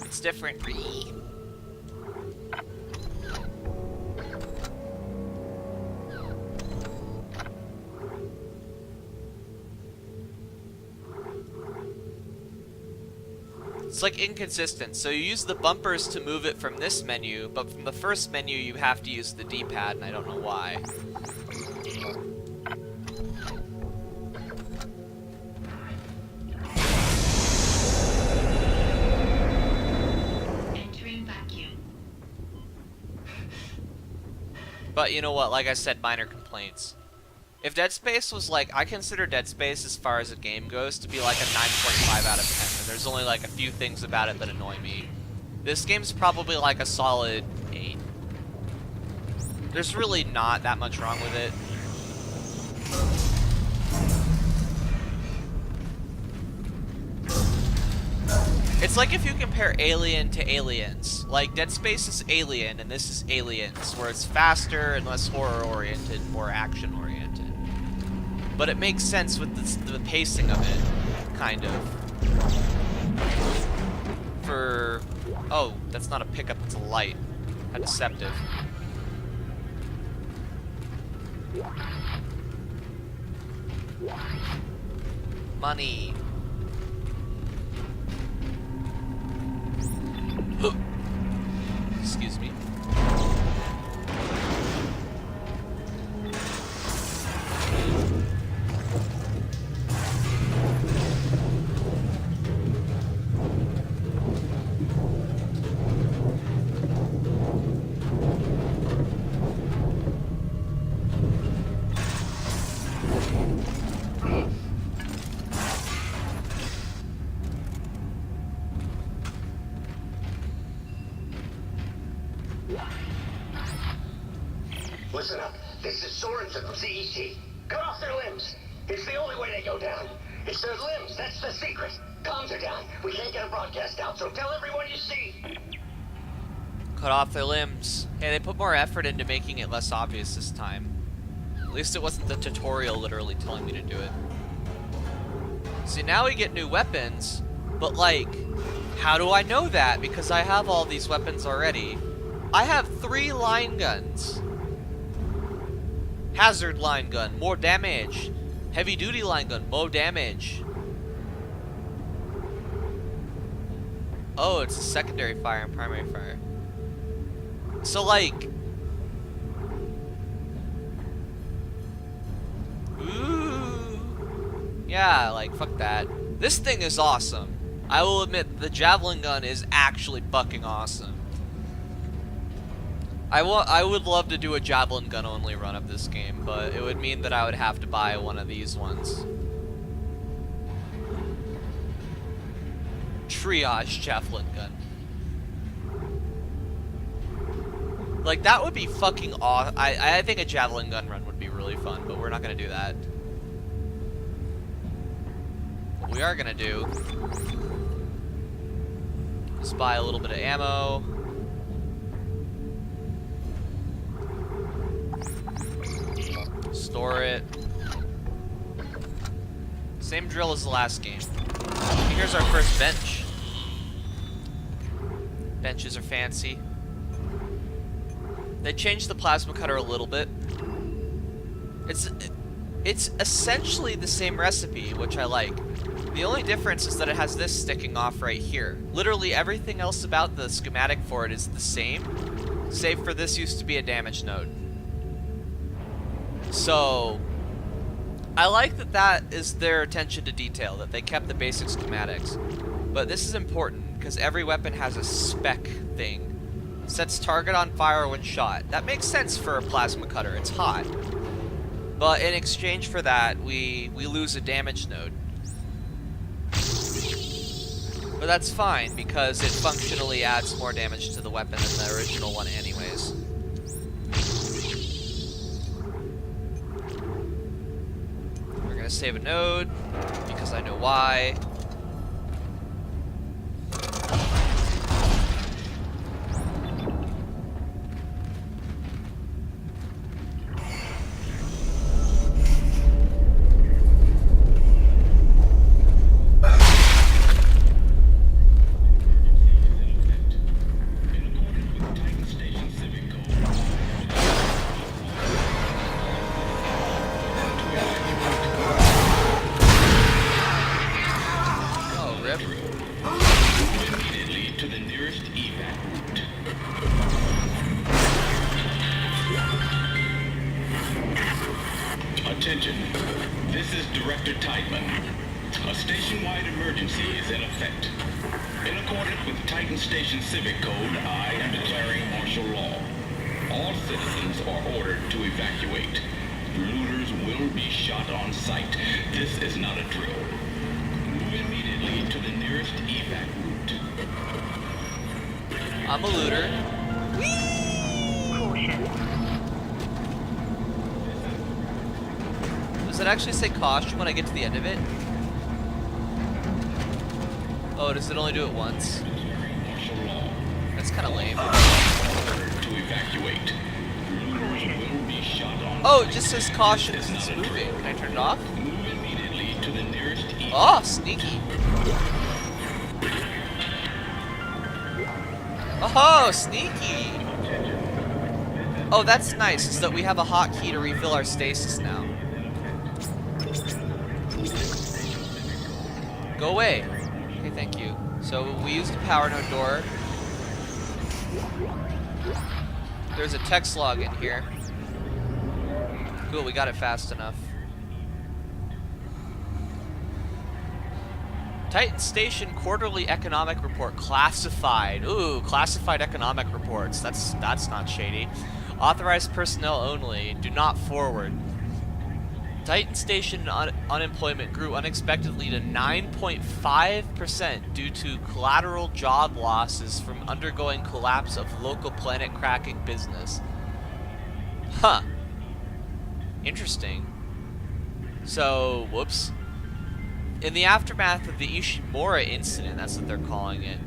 It's different. It's like inconsistent. So you use the bumpers to move it from this menu, but from the first menu you have to use the D-pad, and I don't know why. Entering vacuum. But you know what, like I said, minor complaints. If Deadspace was like, I consider Deadspace as far as a game goes to be like a 9.5 out of 10, and there's only like a few things about it that annoy me. This game's probably like a solid 8. There's really not that much wrong with it. It's like if you compare Alien to Aliens. Like, Dead Space is Alien, and this is Aliens, where it's faster and less horror-oriented, more action-oriented. But it makes sense with the pacing of it, kind of. For... Oh, that's not a pickup, it's a light. How deceptive. Money. Excuse me. Listen up. This is Sorensen from CEC. Cut off their limbs. It's the only way they go down. It's their limbs. That's the secret. Comms are down. We can't get a broadcast out, so tell everyone you see. Cut off their limbs. Hey, they put more effort into making it less obvious this time. At least it wasn't the tutorial literally telling me to do it. See, now we get new weapons, but like, how do I know that? Because I have all these weapons already. I have 3 line guns. Hazard line gun, more damage. Heavy duty line gun, more damage. Oh, it's a secondary fire and primary fire. So like... Ooh. Yeah, like, fuck that. This thing is awesome. I will admit, the javelin gun is actually fucking awesome. I would love to do a javelin gun only run of this game, but it would mean that I would have to buy one of these ones. Triage javelin gun. Like, that would be fucking awesome. I think a javelin gun run would be really fun, but we're not gonna do that. What we are gonna do is buy a little bit of ammo. Store it. Same drill as the last game. Here's our first bench. Benches are fancy. They changed the plasma cutter a little bit. It's essentially the same recipe, which I like. The only difference is that it has this sticking off right here. Literally everything else about the schematic for it is the same, save for this used to be a damage node. So, I like that that is their attention to detail, that they kept the basic schematics. But this is important, because every weapon has a spec thing. Sets target on fire when shot. That makes sense for a plasma cutter, it's hot. But in exchange for that, we lose a damage node. But that's fine, because it functionally adds more damage to the weapon than the original one anyways. We're gonna save a node, because I know why. Attention, this is Director Tideman. A station-wide emergency is in effect. In accordance with Titan Station Civic Code, I am declaring martial law. All citizens are ordered to evacuate. Looters will be shot on sight. This is not a drill. Move immediately to the nearest evac route. I'm a looter. Does it actually say caution when I get to the end of it? Oh, does it only do it once? That's kind of lame. To evacuate. Will be shot on Oh, it just says caution as it's moving. Can I turn it off? Move immediately to the nearest Oh, sneaky. Oh, sneaky. Oh, that's nice, is that we have a hotkey to refill our stasis now. Go away. Okay, thank you. So we used a power node door. There's a text log in here. Cool, we got it fast enough. Titan Station Quarterly Economic Report classified. Ooh, classified economic reports. That's not shady. Authorized personnel only. Do not forward. Titan Station unemployment grew unexpectedly to 9.5% due to collateral job losses from undergoing collapse of local planet cracking business. Huh. Interesting. So, whoops. In the aftermath of the Ishimura incident, that's what they're calling it,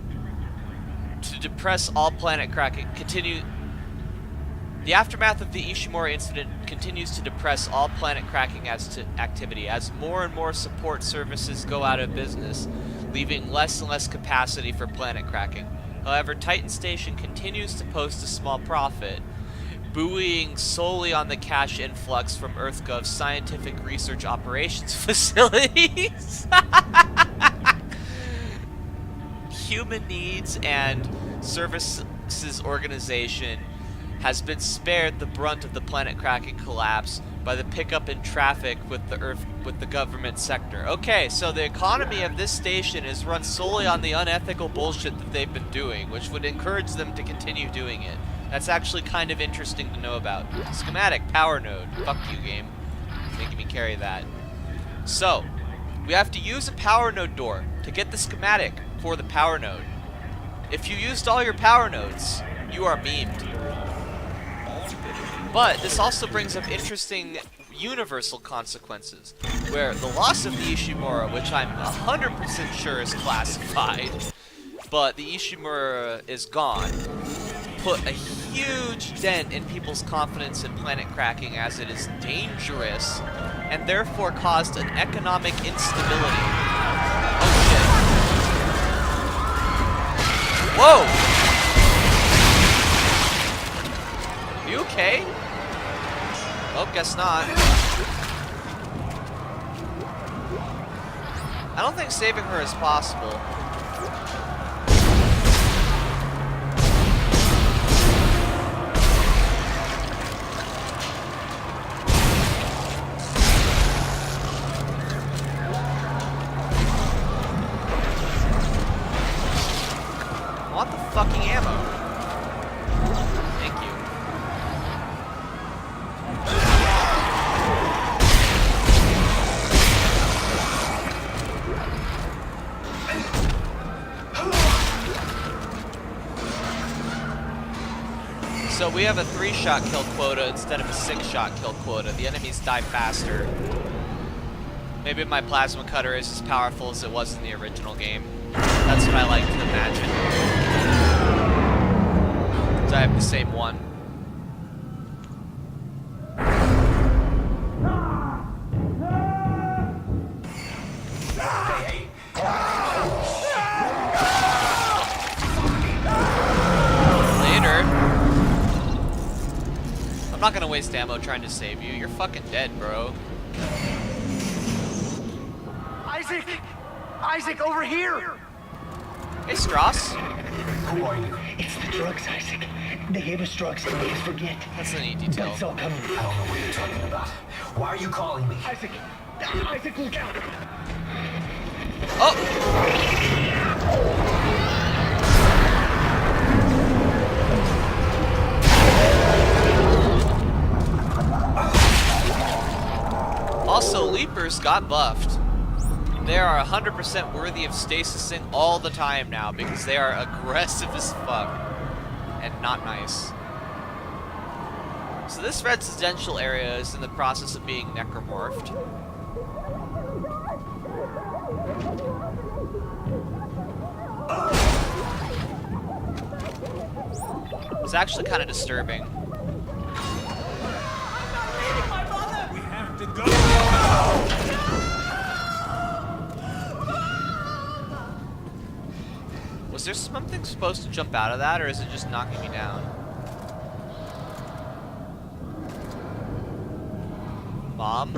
to depress all planet cracking, The aftermath of the Ishimura incident continues to depress all planet cracking activity as more and more support services go out of business, leaving less and less capacity for planet cracking. However, Titan Station continues to post a small profit, buoying solely on the cash influx from EarthGov's scientific research operations facilities. Human Needs and Services Organization has been spared the brunt of the planet cracking collapse by the pickup in traffic with the government sector. Okay, so the economy of this station is run solely on the unethical bullshit that they've been doing, which would encourage them to continue doing it. That's actually kind of interesting to know about. Schematic, power node. Fuck you, game. Making me carry that. So, we have to use a power node door to get the schematic for the power node. If you used all your power nodes, you are memed. But this also brings up interesting universal consequences, where the loss of the Ishimura, which I'm 100% sure is classified, but the Ishimura is gone, put a huge dent in people's confidence in planet cracking as it is dangerous, and therefore caused an economic instability. Oh shit. Whoa! You okay? Oh, guess not. I don't think saving her is possible. we have a 3-shot kill quota instead of a 6-shot kill quota. The enemies die faster. Maybe my plasma cutter is as powerful as it was in the original game. That's what I like to imagine. So I have the same one. Later. I'm not gonna waste ammo trying to save you. You're fucking dead, bro. Isaac! Isaac, over here! Hey, Strauss. Who are you? It's the drugs, Isaac. They gave us drugs to make us forget. That's a neat detail. That's all coming. I don't know what you're talking about. Why are you calling me? Isaac! Isaac, look out! Oh! Also, Leapers got buffed. They are 100% worthy of stasising all the time now because they are aggressive as fuck and not nice. So this residential area is in the process of being necromorphed. It's actually kind of disturbing. We have to go! Was there something supposed to jump out of that, or is it just knocking me down? Mom?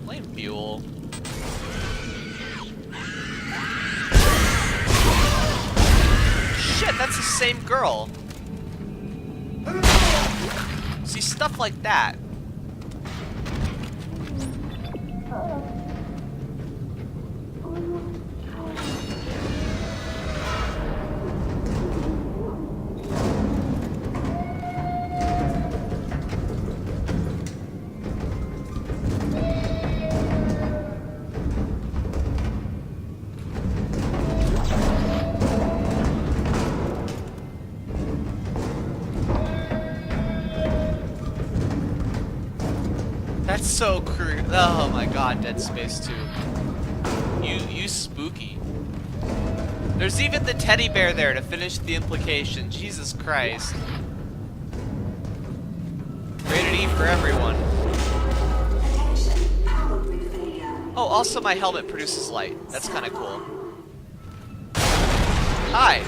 Blame Buell. Shit, that's the same girl. See, stuff like that. That's so crude. Oh my god, Deadspace 2. You spooky. There's even the teddy bear there to finish the implication. Jesus Christ. Rated E for everyone. Oh, also my helmet produces light. That's kind of cool. Hi.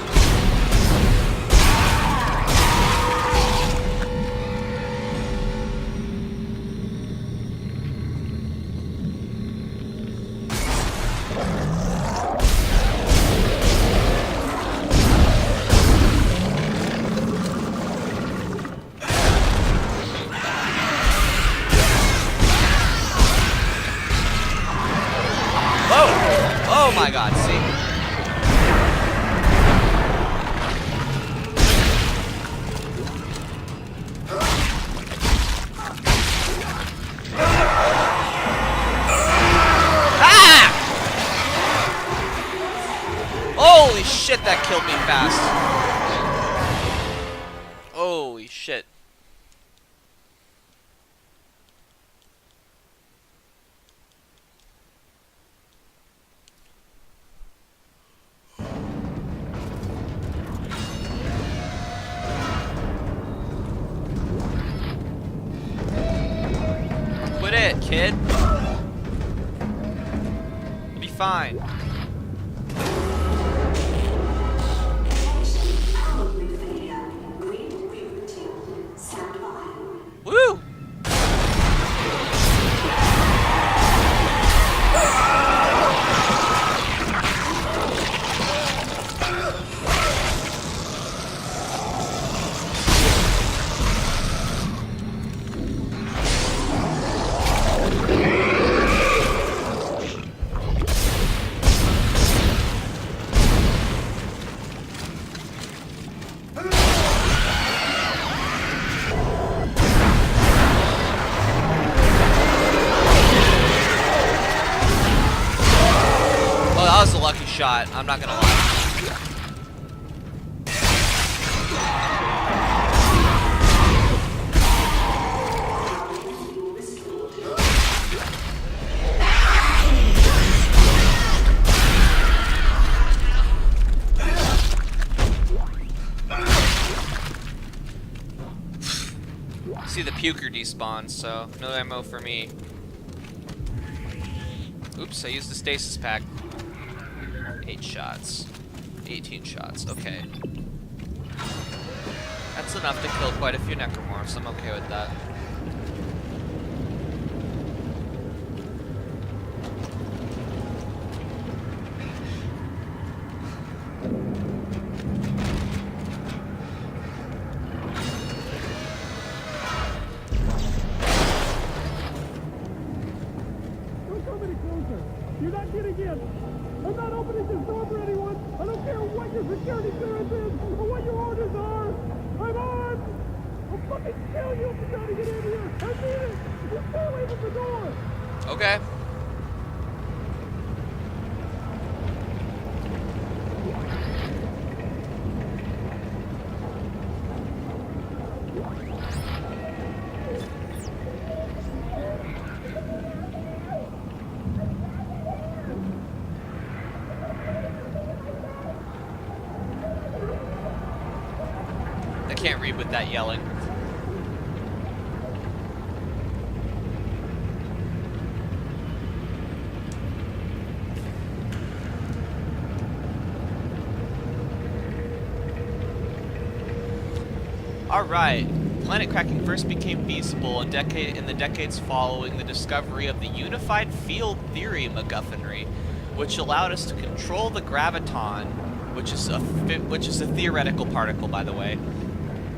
Oh my god, see? Ah! Holy shit, that killed me fast. Holy shit. Quit it, kid. You'll be fine. Woo! shot, I'm not gonna lie. See the puker despawn, so no ammo for me. Oops, I used the stasis pack. 8 shots. 18 shots, okay. That's enough to kill quite a few necromorphs, I'm okay with that. You're not getting in. I'm not opening this door for anyone. I don't care what your security clearance is or what your orders are. I'm armed. I'll fucking kill you if you try to get in here. I mean it. You stay away from the door. Okay. I can't read with that yelling. Alright, planet cracking first became feasible in the decades following the discovery of the unified field theory MacGuffinry, which allowed us to control the graviton, which is a theoretical particle, by the way,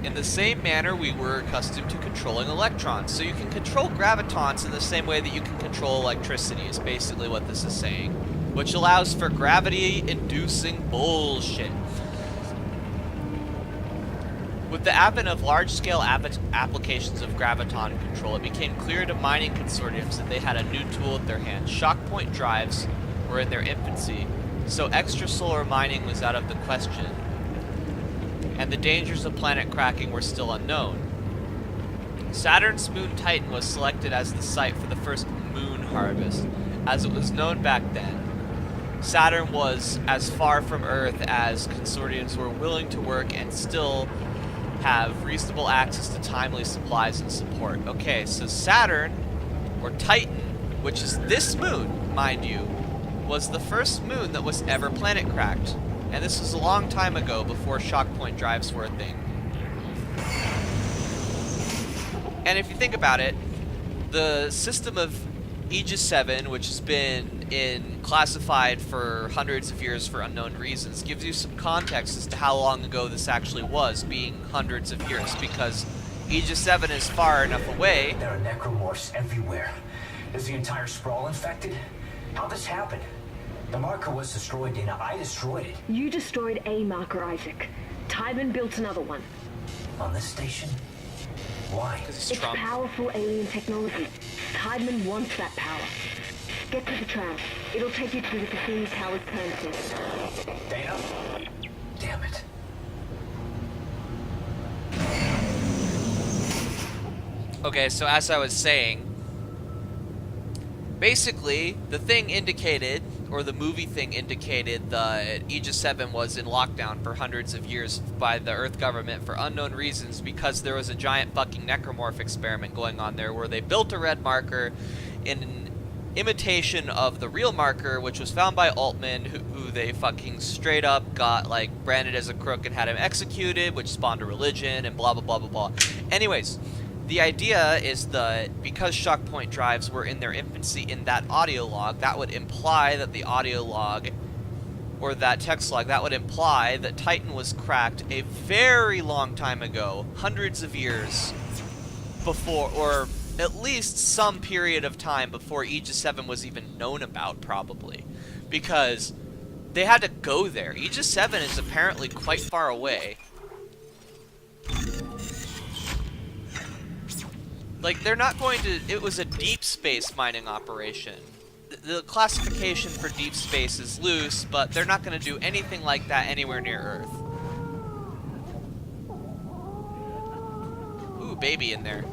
in the same manner we were accustomed to controlling electrons. So you can control gravitons in the same way that you can control electricity, is basically what this is saying, which allows for gravity-inducing bullshit. With the advent of large-scale applications of graviton control, it became clear to mining consortiums that they had a new tool at their hand. Shockpoint drives were in their infancy, so extrasolar mining was out of the question, and the dangers of planet cracking were still unknown. Saturn's moon Titan was selected as the site for the first moon harvest, as it was known back then. Saturn was as far from Earth as consortiums were willing to work and still have reasonable access to timely supplies and support. Okay, so Saturn, or Titan, which is this moon, mind you, was the first moon that was ever planet cracked. And this was a long time ago, before shockpoint drives were a thing. And if you think about it, the system of Aegis 7, which has been classified for hundreds of years for unknown reasons, gives you some context as to how long ago this actually was, being hundreds of years, because Aegis 7 is far enough away. There are necromorphs everywhere. Is the entire sprawl infected? How'd this happen? The marker was destroyed, Dana. I destroyed it. You destroyed a marker, Isaac. Tybin built another one. On this station? Why? It's powerful alien technology. Tybin wants that power. Get to the tram. It'll take you to the Cassini Tower's premises. Dana? Damn it. Okay, so as I was saying, basically, the thing indicated, or the movie thing indicated, that Aegis 7 was in lockdown for hundreds of years by the Earth government for unknown reasons, because there was a giant fucking necromorph experiment going on there where they built a red marker in imitation of the real marker, which was found by Altman, who they fucking straight up got, like, branded as a crook and had him executed, which spawned a religion, and blah blah blah blah blah. Anyways, the idea is that because shockpoint drives were in their infancy in that audio log, that would imply that the audio log, or that text log, that would imply that Titan was cracked a very long time ago, hundreds of years before, or at least some period of time before Aegis 7 was even known about, probably. Because they had to go there. Aegis 7 is apparently quite far away. Like, they're not going to... It was a deep space mining operation. the classification for deep space is loose, but they're not going to do anything like that anywhere near Earth. Ooh, baby in there.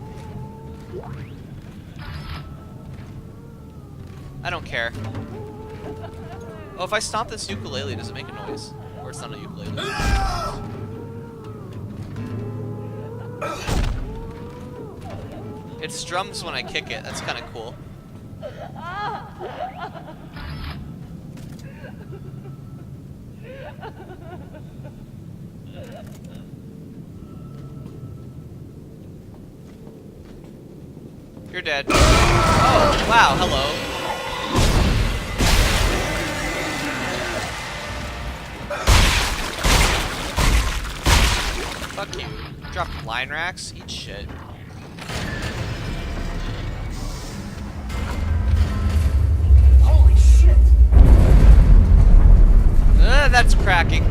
I don't care. Oh, if I stomp this ukulele, does it make a noise? Or it's not a ukulele? It strums when I kick it. That's kind of cool. You're dead. Oh, wow, hello. Fuck you. Dropped line racks? Eat shit. Holy shit! That's cracking.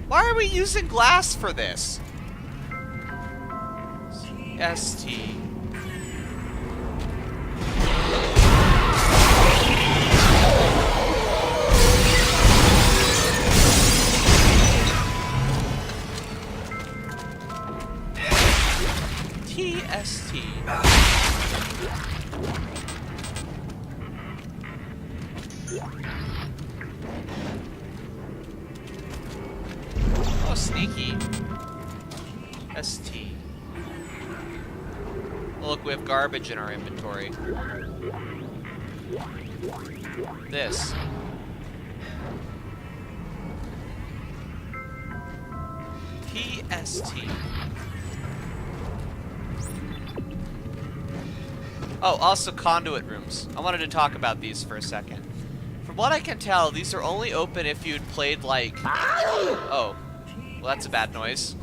Why are we using glass for this? ST. TST. Oh, sneaky. ST. Look, we have garbage in our inventory. This. TST. Oh, also conduit rooms. I wanted to talk about these for a second. From what I can tell, these are only open if you'd played like... Oh. Well, that's a bad noise.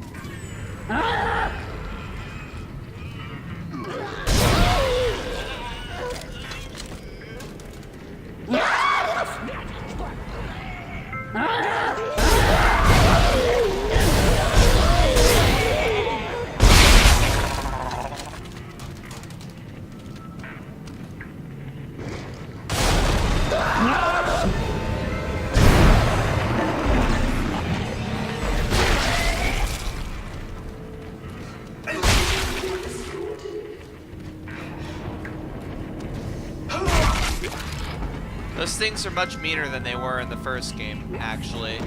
Those things are much meaner than they were in the first game, actually.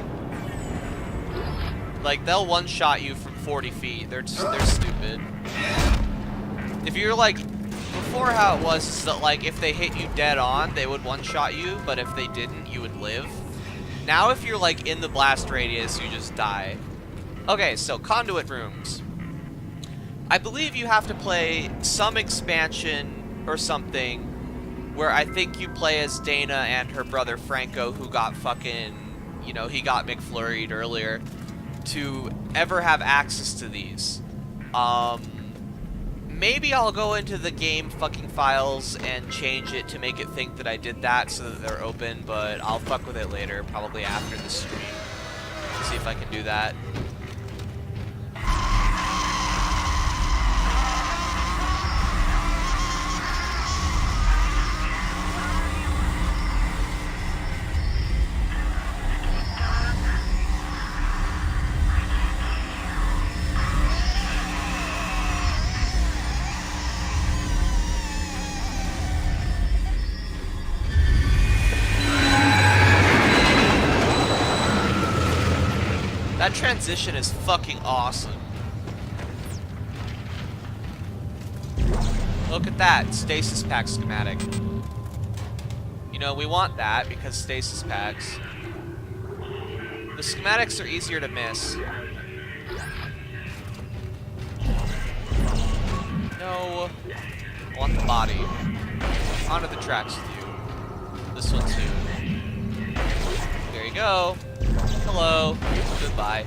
Like, they'll one-shot you from 40 feet. They're stupid. If you're like... Before how it was is that, like, if they hit you dead on, they would one-shot you, but if they didn't, you would live. Now if you're, like, in the blast radius, you just die. Okay, so conduit rooms. I believe you have to play some expansion or something where I think you play as Dana and her brother Franco, who got fucking, you know, he got McFlurried earlier, to ever have access to these. Maybe I'll go into the game fucking files and change it to make it think that I did that so that they're open, but I'll fuck with it later, probably after the stream. See if I can do that. That transition is fucking awesome. Look at that, stasis pack schematic. You know, we want that because stasis packs. The schematics are easier to miss. No. I want the body. Onto the tracks with you. This one too. There you go. Hello. Goodbye.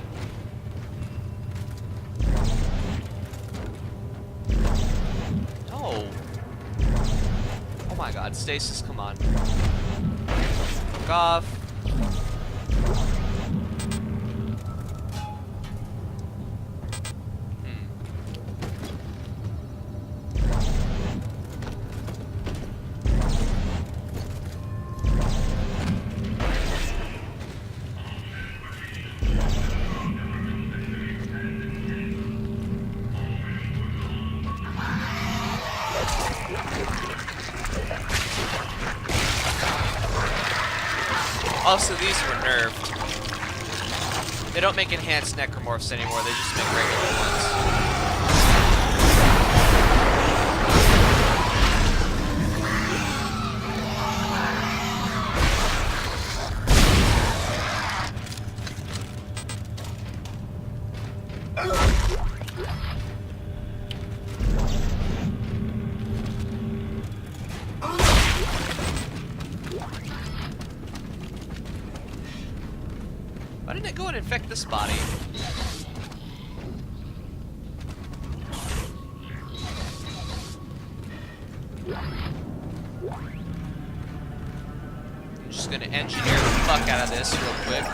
No. Oh my god, stasis, come on. Fuck off. Also, these were nerfed. They don't make enhanced necromorphs anymore, they just make regular ones. Why didn't it go and infect this body? I'm just gonna engineer the fuck out of this real quick.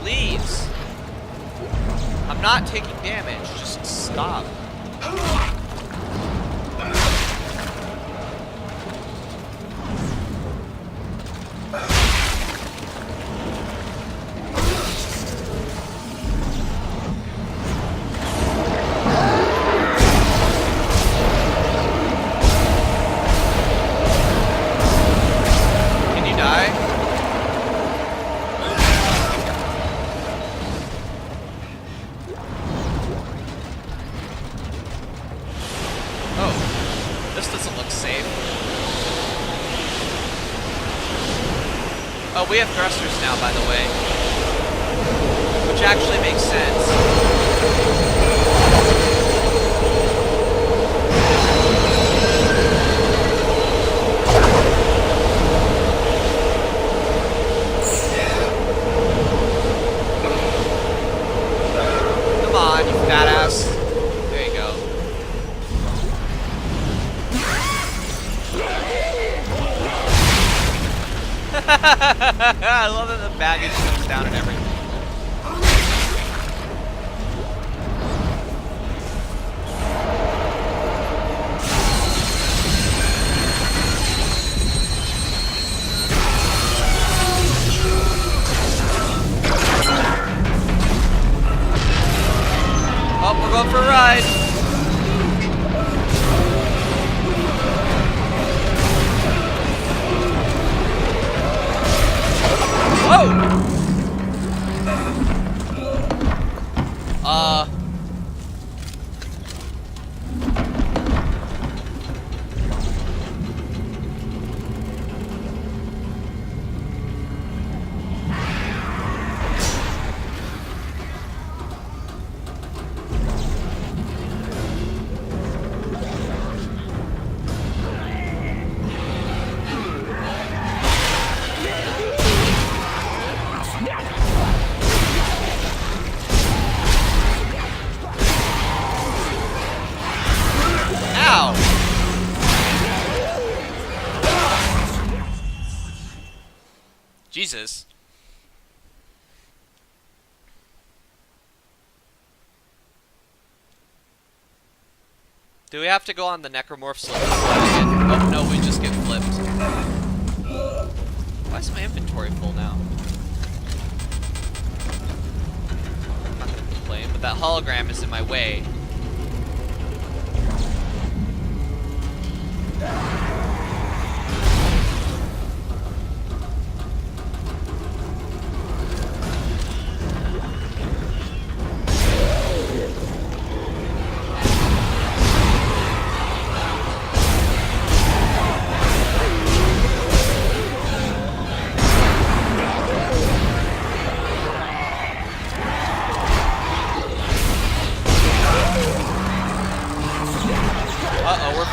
Please. I'm not taking damage, just stop. Can you die? This doesn't look safe. Oh, we have thrusters now, by the way. Which actually makes sense. Come on, you fat ass. There you go. I love that the baggage goes down and everything. Oh, we're going for a ride. Whoa! Ow! Jesus. Do we have to go on the necromorphs? Oh no, we just get flipped. Why is my inventory full now? I'm not gonna complain, but that hologram is in my way.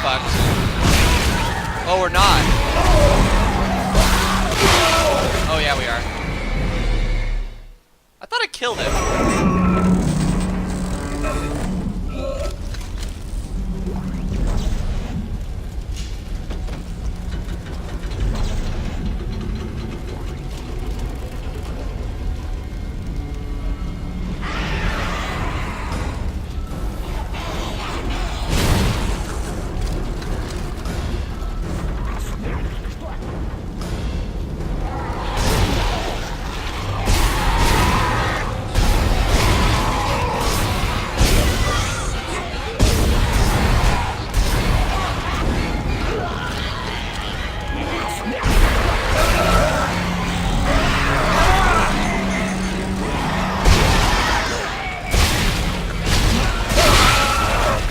fucked. Oh, we're not. Oh, yeah, we are. I thought I killed him.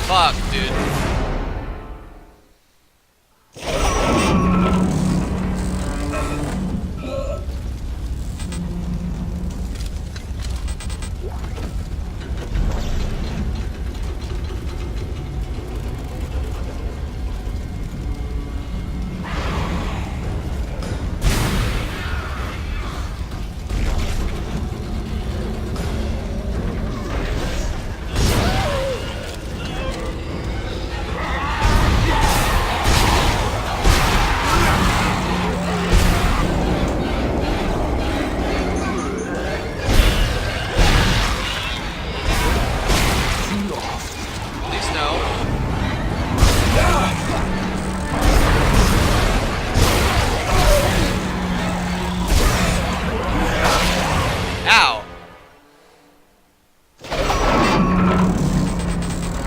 Fuck, dude. Please no. Ow.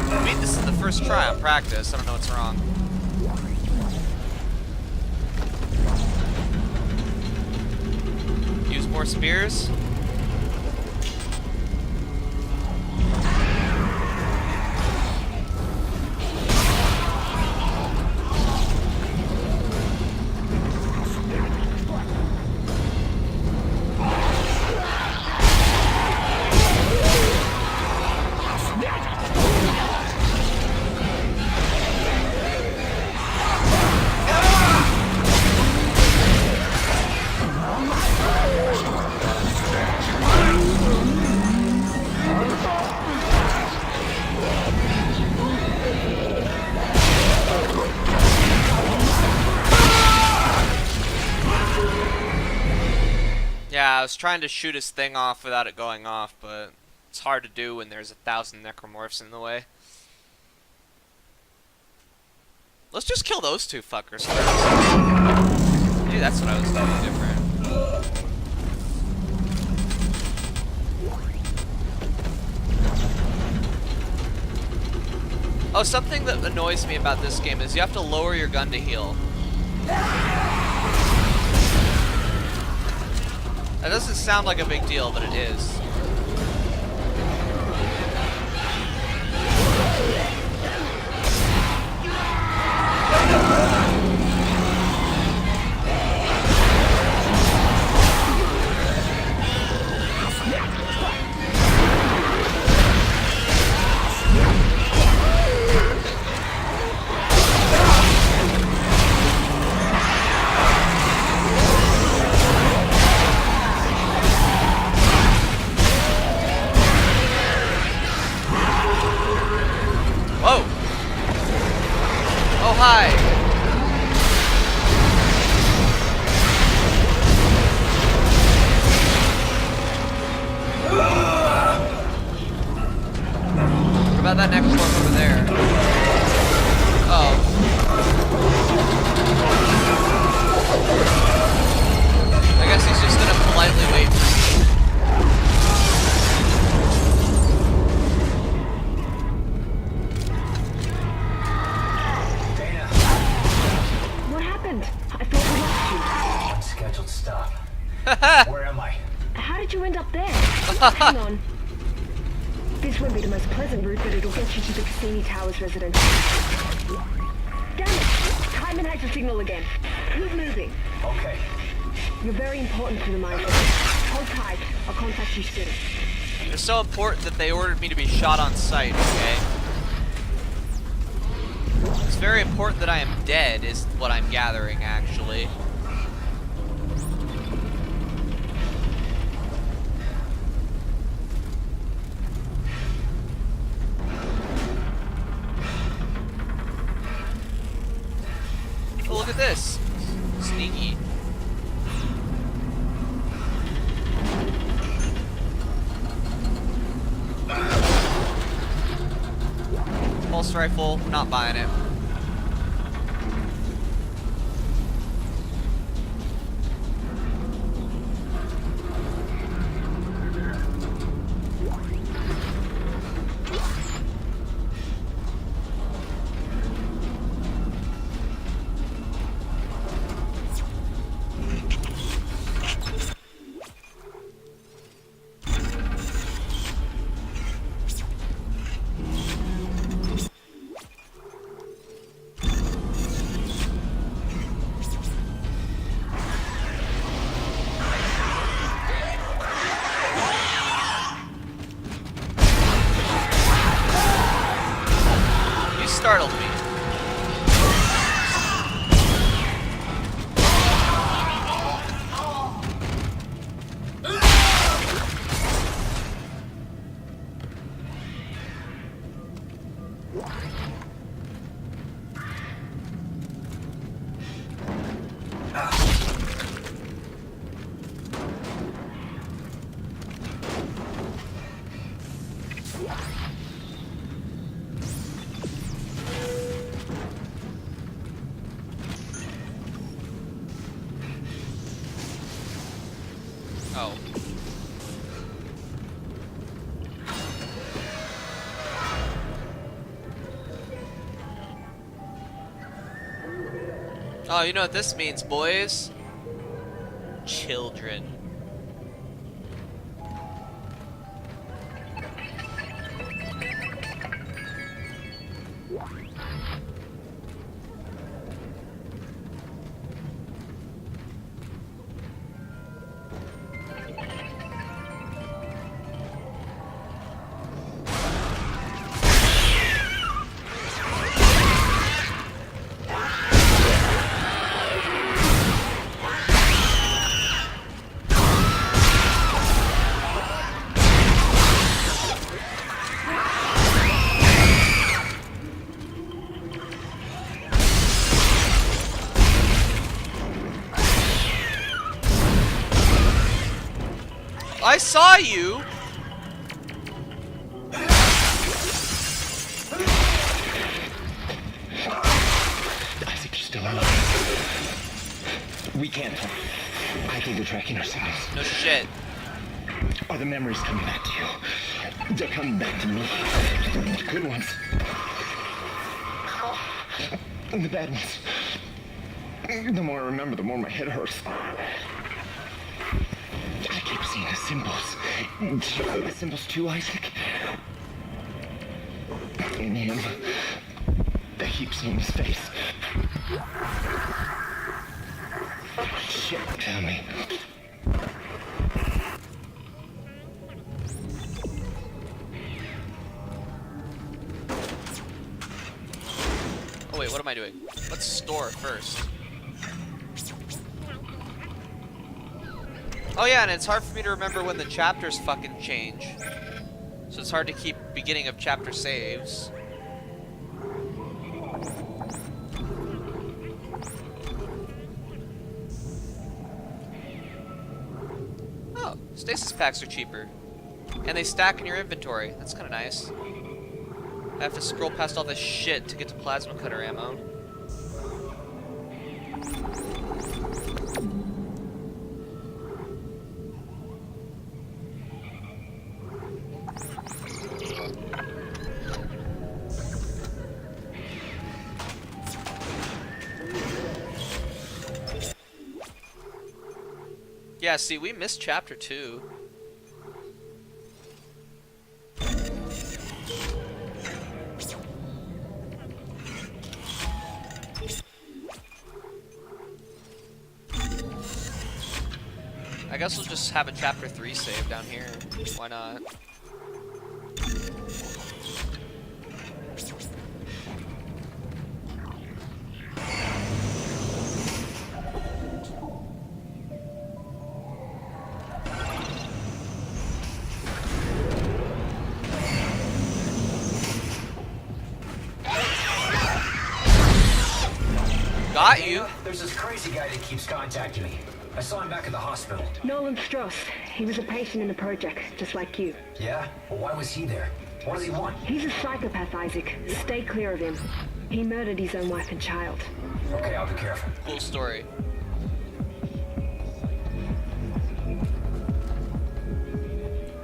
I mean, this is the first try on practice. I don't know what's wrong. Use more spears. Yeah, I was trying to shoot his thing off without it going off, but it's hard to do when there's 1,000 necromorphs in the way. Let's just kill those two fuckers first. Maybe that's what I was doing different. Oh, something that annoys me about this game is you have to lower your gun to heal. That doesn't sound like a big deal, but it is. Whoa! Oh, hi! What about that next one over there? Oh. I guess he's just gonna politely wait for me. Unscheduled stop. Where am I? How did you end up there? Hang on. This won't be the most pleasant route, but it'll get you to the Cassini Towers residence. Damn it! Timon has the signal again. Keep moving. Okay. You're very important to the mine. Hold tight. I'll contact you soon. They're so important that they ordered me to be shot on sight, okay? It's very important that I am dead, is what I'm gathering, actually. Oh, look at this. Sneaky. Pulse rifle, not buying it. Startled me. Oh. Oh, you know what this means, boys? Children. I saw you! Isaac, you're still alive. We can't. I think we're tracking ourselves. No shit. Are the memories coming back to you? They're coming back to me. The good ones. And the bad ones. The more I remember, the more my head hurts. I keep seeing the symbols. The symbols too, Isaac? In him. I keep seeing his face. Shit, tell me. Oh wait, what am I doing? Let's store first. Oh yeah, and it's hard for me to remember when the chapters fucking change. So it's hard to keep beginning of chapter saves. Oh, stasis packs are cheaper. And they stack in your inventory. That's kind of nice. I have to scroll past all this shit to get to plasma cutter ammo. Yeah, see, we missed chapter 2. I guess we'll just have a chapter 3 save down here. Why not? Got you. There's this crazy guy that keeps contacting me. I saw him back at the hospital. Nolan Strauss. He was a patient in the project, just like you. Yeah? Well, why was he there? What does he want? He's a psychopath, Isaac. Stay clear of him. He murdered his own wife and child. Okay, I'll be careful. Cool story.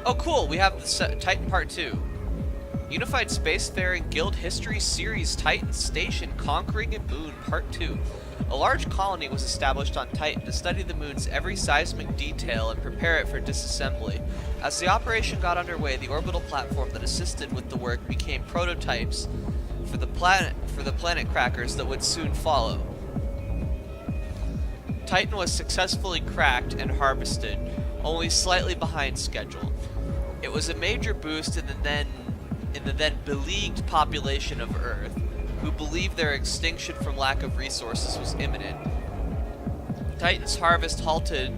Oh, cool. We have the Titan Part 2. Unified Spacefaring Guild History Series Titan Station Conquering a Moon Part 2. A large colony was established on Titan to study the moon's every seismic detail and prepare it for disassembly. As the operation got underway, the orbital platform that assisted with the work became prototypes for the planet crackers that would soon follow. Titan was successfully cracked and harvested, only slightly behind schedule. It was a major boost in the then beleaguered population of Earth, who believed their extinction from lack of resources was imminent. Titan's harvest halted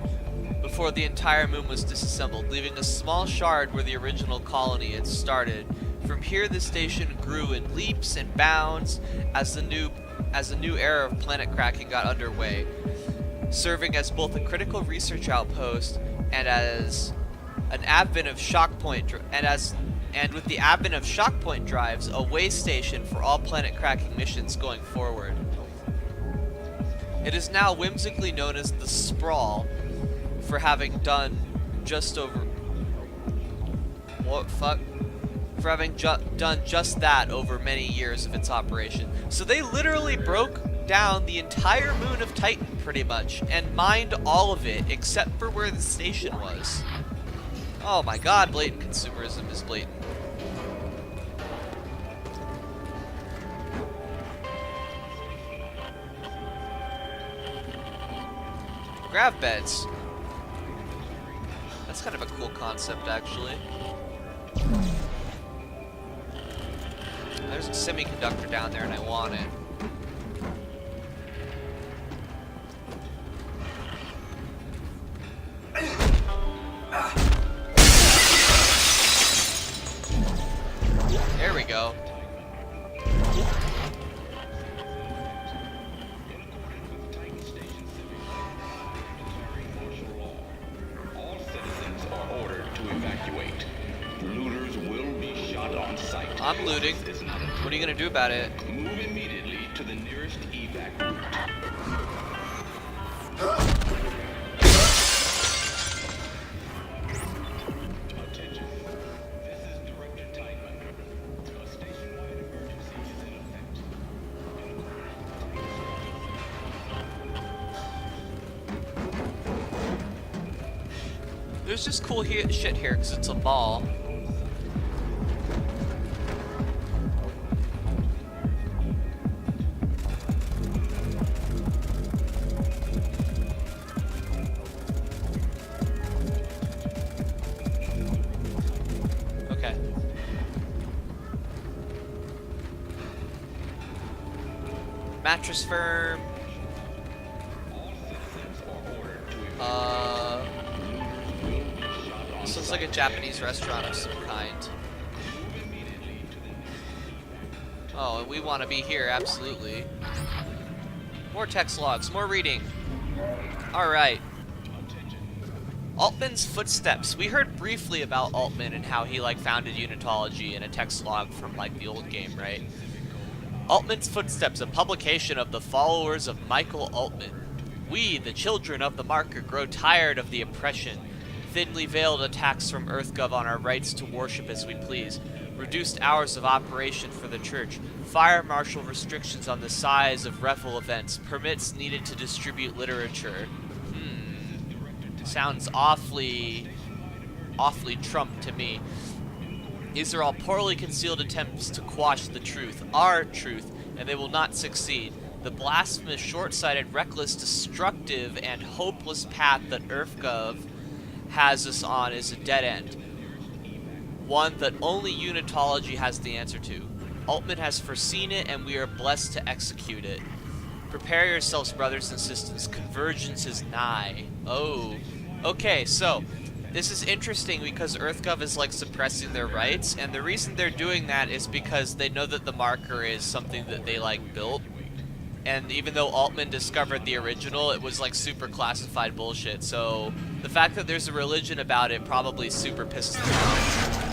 before the entire moon was disassembled, leaving a small shard where the original colony had started. From here, the station grew in leaps and bounds as the new era of planet cracking got underway, serving as both a critical research outpost and as an advent of with the advent of shockpoint drives, a way station for all planet cracking missions going forward. It is now whimsically known as the Sprawl for having done just that over many years of its operation. So they literally broke down the entire moon of Titan pretty much and mined all of it except for where the station was. Oh my god, blatant consumerism is blatant. Grav beds. That's kind of a cool concept, actually. There's a semiconductor down there and I want it. There we go. All citizens are ordered to evacuate. Looters will be shot on sight. I'm looting. What are you gonna do about it? Move immediately to the nearest evac route. There's just cool shit here because it's a mall. Okay. Mattress firm. This looks like a Japanese restaurant of some kind. Oh, and we want to be here, absolutely. More text logs, more reading. Alright. Altman's footsteps. We heard briefly about Altman and how he founded Unitology in a text log from the old game, right? Altman's Footsteps, a publication of the followers of Michael Altman. We, the children of the marker, grow tired of the oppression. Thinly veiled attacks from EarthGov on our rights to worship as we please. Reduced hours of operation for the church. Fire marshal restrictions on the size of raffle events. Permits needed to distribute literature. Sounds awfully Trump to me. These are all poorly concealed attempts to quash the truth, our truth, and they will not succeed. The blasphemous, short-sighted, reckless, destructive, and hopeless path that EarthGov has us on is a dead end. One that only Unitology has the answer to. Altman has foreseen it, and we are blessed to execute it. Prepare yourselves, brothers and sisters. Convergence is nigh. Oh. Okay, so this is interesting because EarthGov is suppressing their rights, and the reason they're doing that is because they know that the marker is something that they built. And even though Altman discovered the original, it was like super classified bullshit. So the fact that there's a religion about it probably super pisses them off.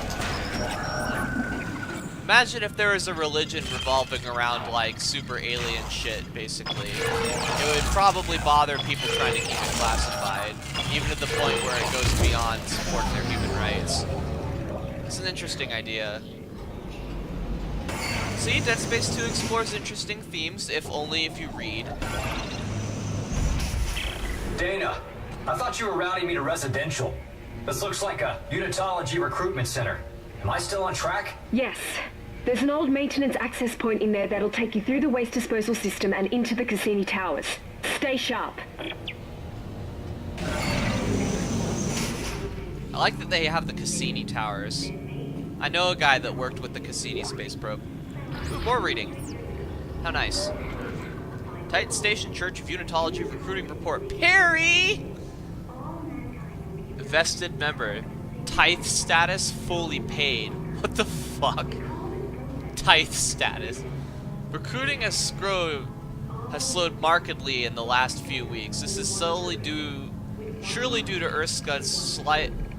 Imagine if there was a religion revolving around like super alien shit, basically. It would probably bother people trying to keep it classified, even to the point where it goes beyond supporting their human rights. It's an interesting idea. See, Dead Space 2 explores interesting themes, if only if you read. Dana, I thought you were routing me to residential. This looks like a unitology recruitment center. Am I still on track? Yes. There's an old maintenance access point in there that'll take you through the waste disposal system and into the Cassini Towers. Stay sharp. I like that they have the Cassini Towers. I know a guy that worked with the Cassini space probe. Ooh, more reading. How nice. Titan Station Church of Unitology Recruiting Report. Perry! Vested member. Tithe status fully paid. What the fuck? Tithe status. Recruiting has slowed markedly in the last few weeks. This is surely due to Earthscud's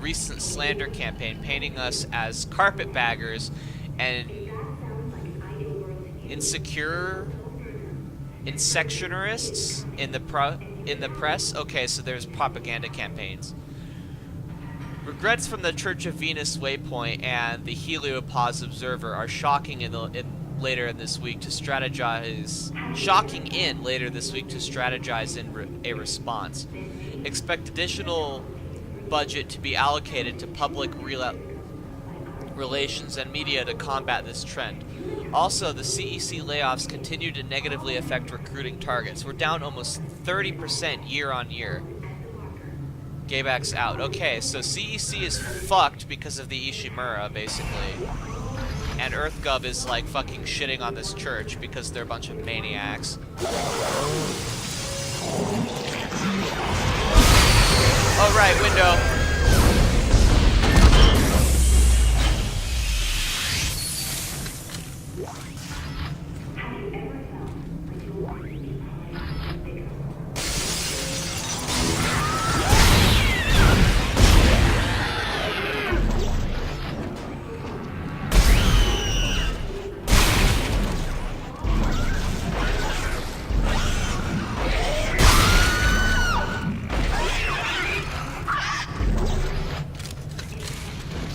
recent slander campaign, painting us as carpetbaggers and insectionarists in the press. Okay, so there's propaganda campaigns. Regrets from the Church of Venus Waypoint and the Heliopause Observer are shocking later this week to strategize in a response. Expect additional budget to be allocated to public relations and media to combat this trend. Also, the CEC layoffs continue to negatively affect recruiting targets. We're down almost 30% year on year. Gayback's out. Okay, so CEC is fucked because of the Ishimura, basically. And EarthGov is like fucking shitting on this church because they're a bunch of maniacs. Oh right, window.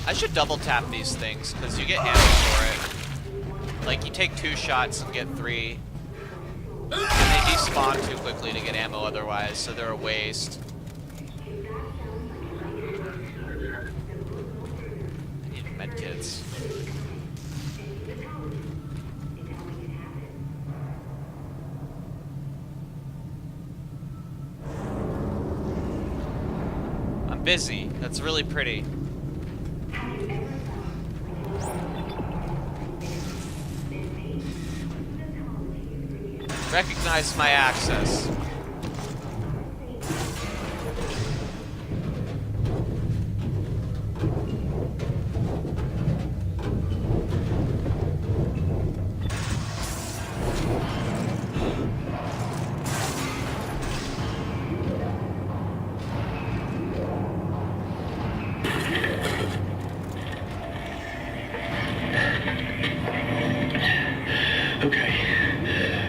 I should double tap these things, because you get ammo for it. Like, you take 2 shots and get 3. And they despawn too quickly to get ammo otherwise, so they're a waste. I need medkits. I'm busy. That's really pretty. Recognize my access.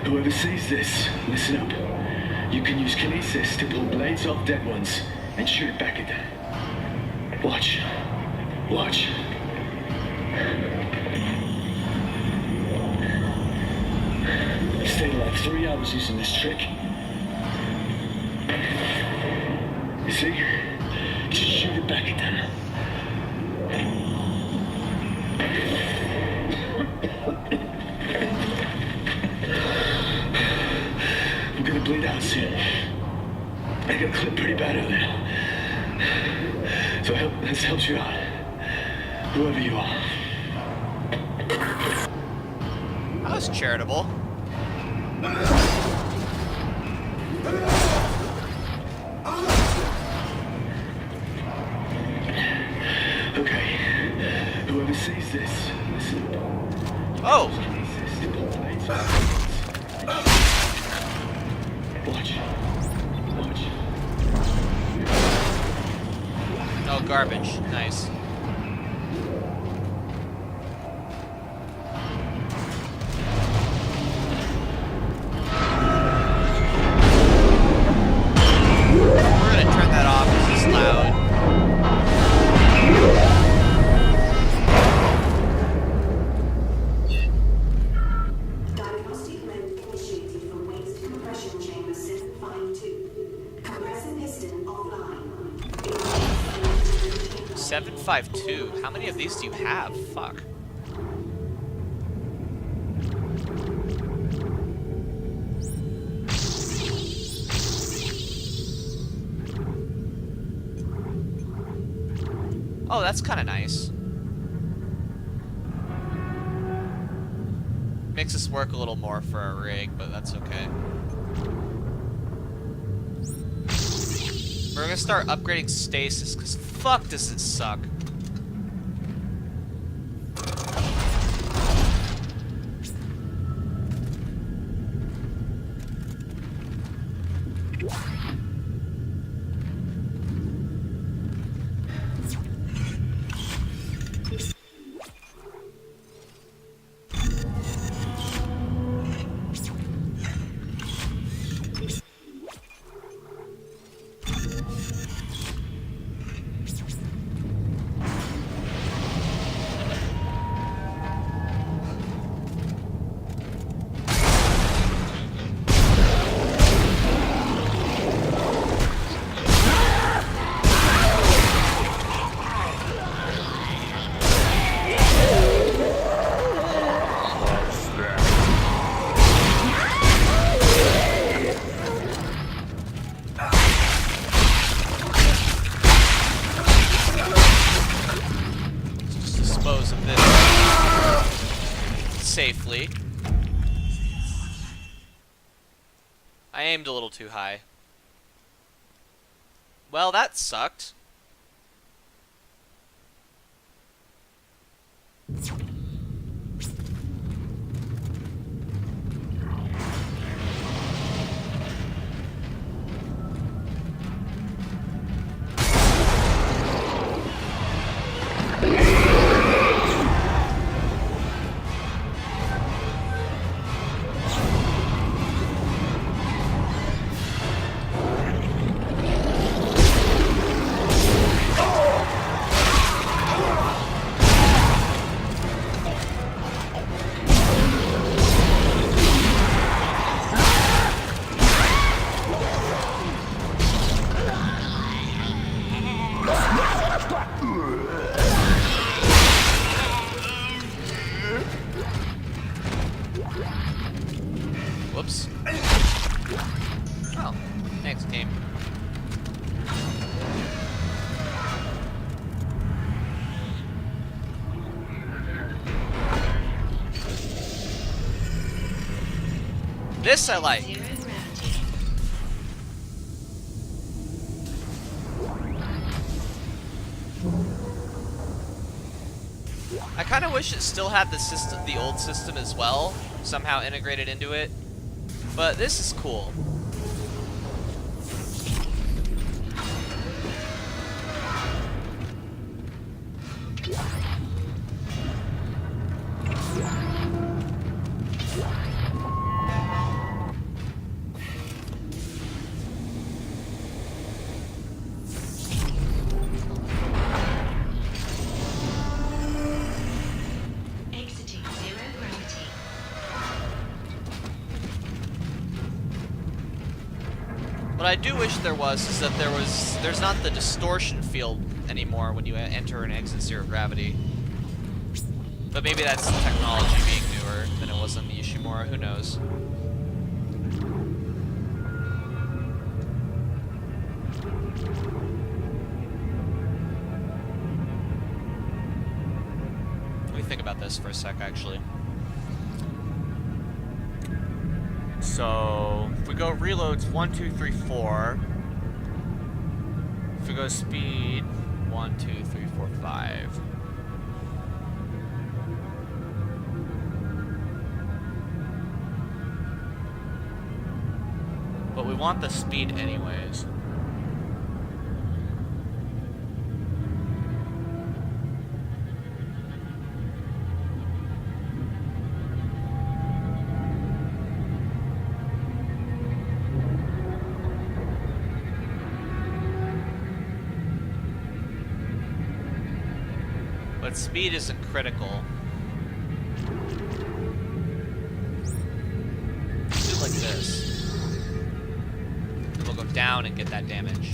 Whoever sees this, listen up. You can use kinesis to pull blades off dead ones and shoot it back at them. Watch. Watch. Stayed like 3 hours using this trick. You see? Just shoot it back at them. I'm gonna bleed out soon. I got clipped pretty bad earlier. So this helps you out. Whoever you are. That was charitable. Okay. Whoever sees this, listen. Oh! Watch. Watch. Oh, garbage. Nice. We're gonna turn that off because it's loud. Diagnostic mode initiated from waste compression chamber 752. Compressor piston offline. 752. How many of these do you have? Fuck. Oh, that's kind of nice. Makes us work a little more for our rig, but that's okay. We're gonna start upgrading stasis, because fuck does it suck. Safely. I aimed a little too high. Well, that sucked. Whoops. Oh, thanks, game. This I like. I kind of wish it still had the system, the old system as well, somehow integrated into it. But this is cool. What I do wish there was is that there's not the distortion field anymore when you enter and exit zero gravity. But maybe that's the technology being newer than it was on the Ishimura, who knows. Let me think about this for a sec, actually. So, if we go reloads 1, 2, 3, 4. If we go speed 1, 2, 3, 4, 5. But But we want the speed anyways. But speed isn't critical. Do it like this. Then we'll go down and get that damage.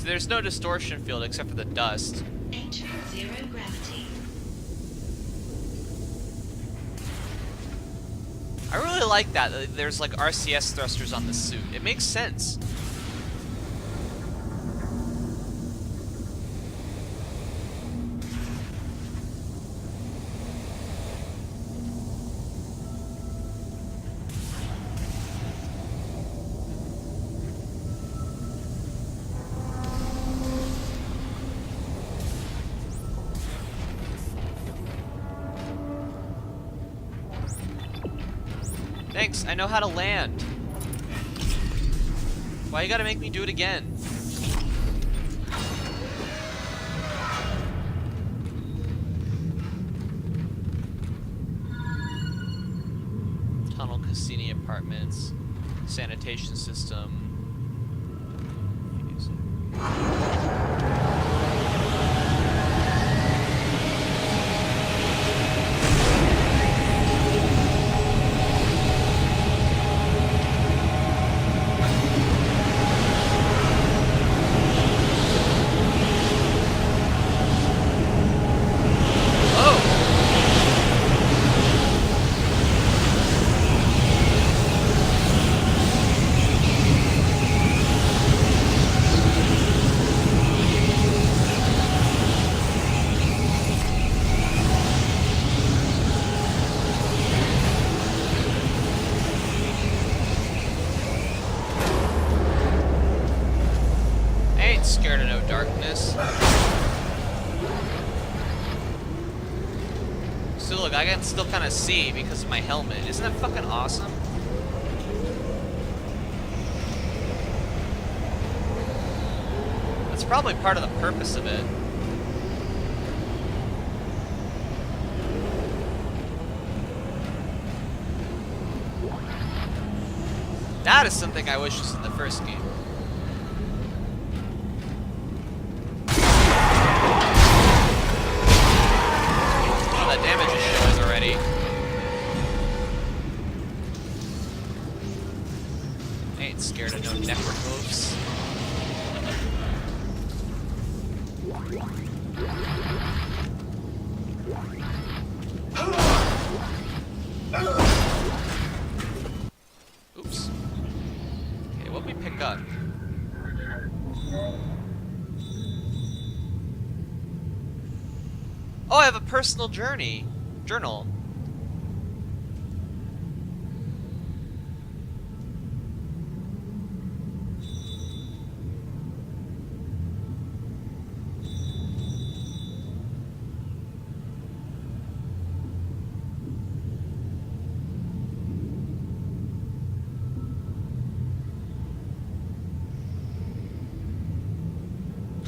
There's no distortion field except for the dust. Enter zero gravity. I really like that. There's like RCS thrusters on the suit. It makes sense. Thanks, I know how to land. Why you gotta make me do it again? Tunnel Cassini Apartments. Sanitation system. Scared of no darkness. So look, I can still kind of see because of my helmet. Isn't that fucking awesome? That's probably part of the purpose of it. That is something I wish was in the first game. Damage is showing already. I ain't scared of no network moves. Oops. Okay, what we pick up? Oh, I have a personal journal.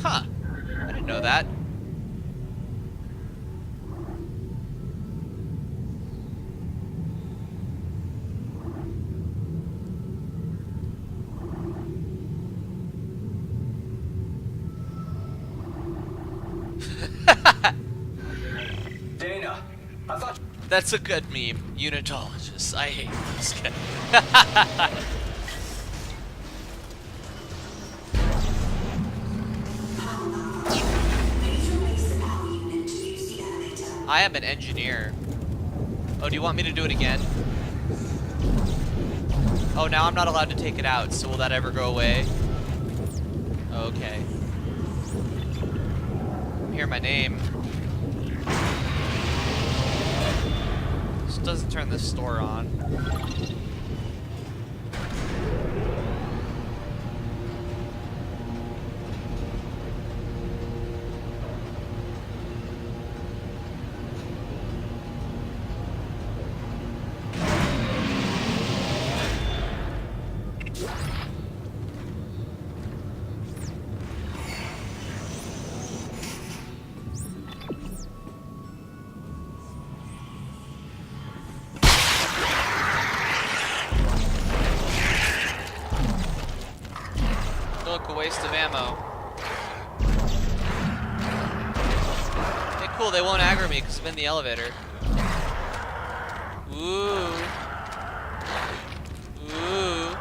Huh. I didn't know that. Dana, I thought... That's a good meme. Unitologists. I hate this guy. I am an engineer. Oh, do you want me to do it again? Oh, now I'm not allowed to take it out, so will that ever go away? Okay. Hear my name. Still doesn't turn this store on. Look, a waste of ammo. Okay, cool, they won't aggro me because I'm in the elevator. Ooh. Ooh.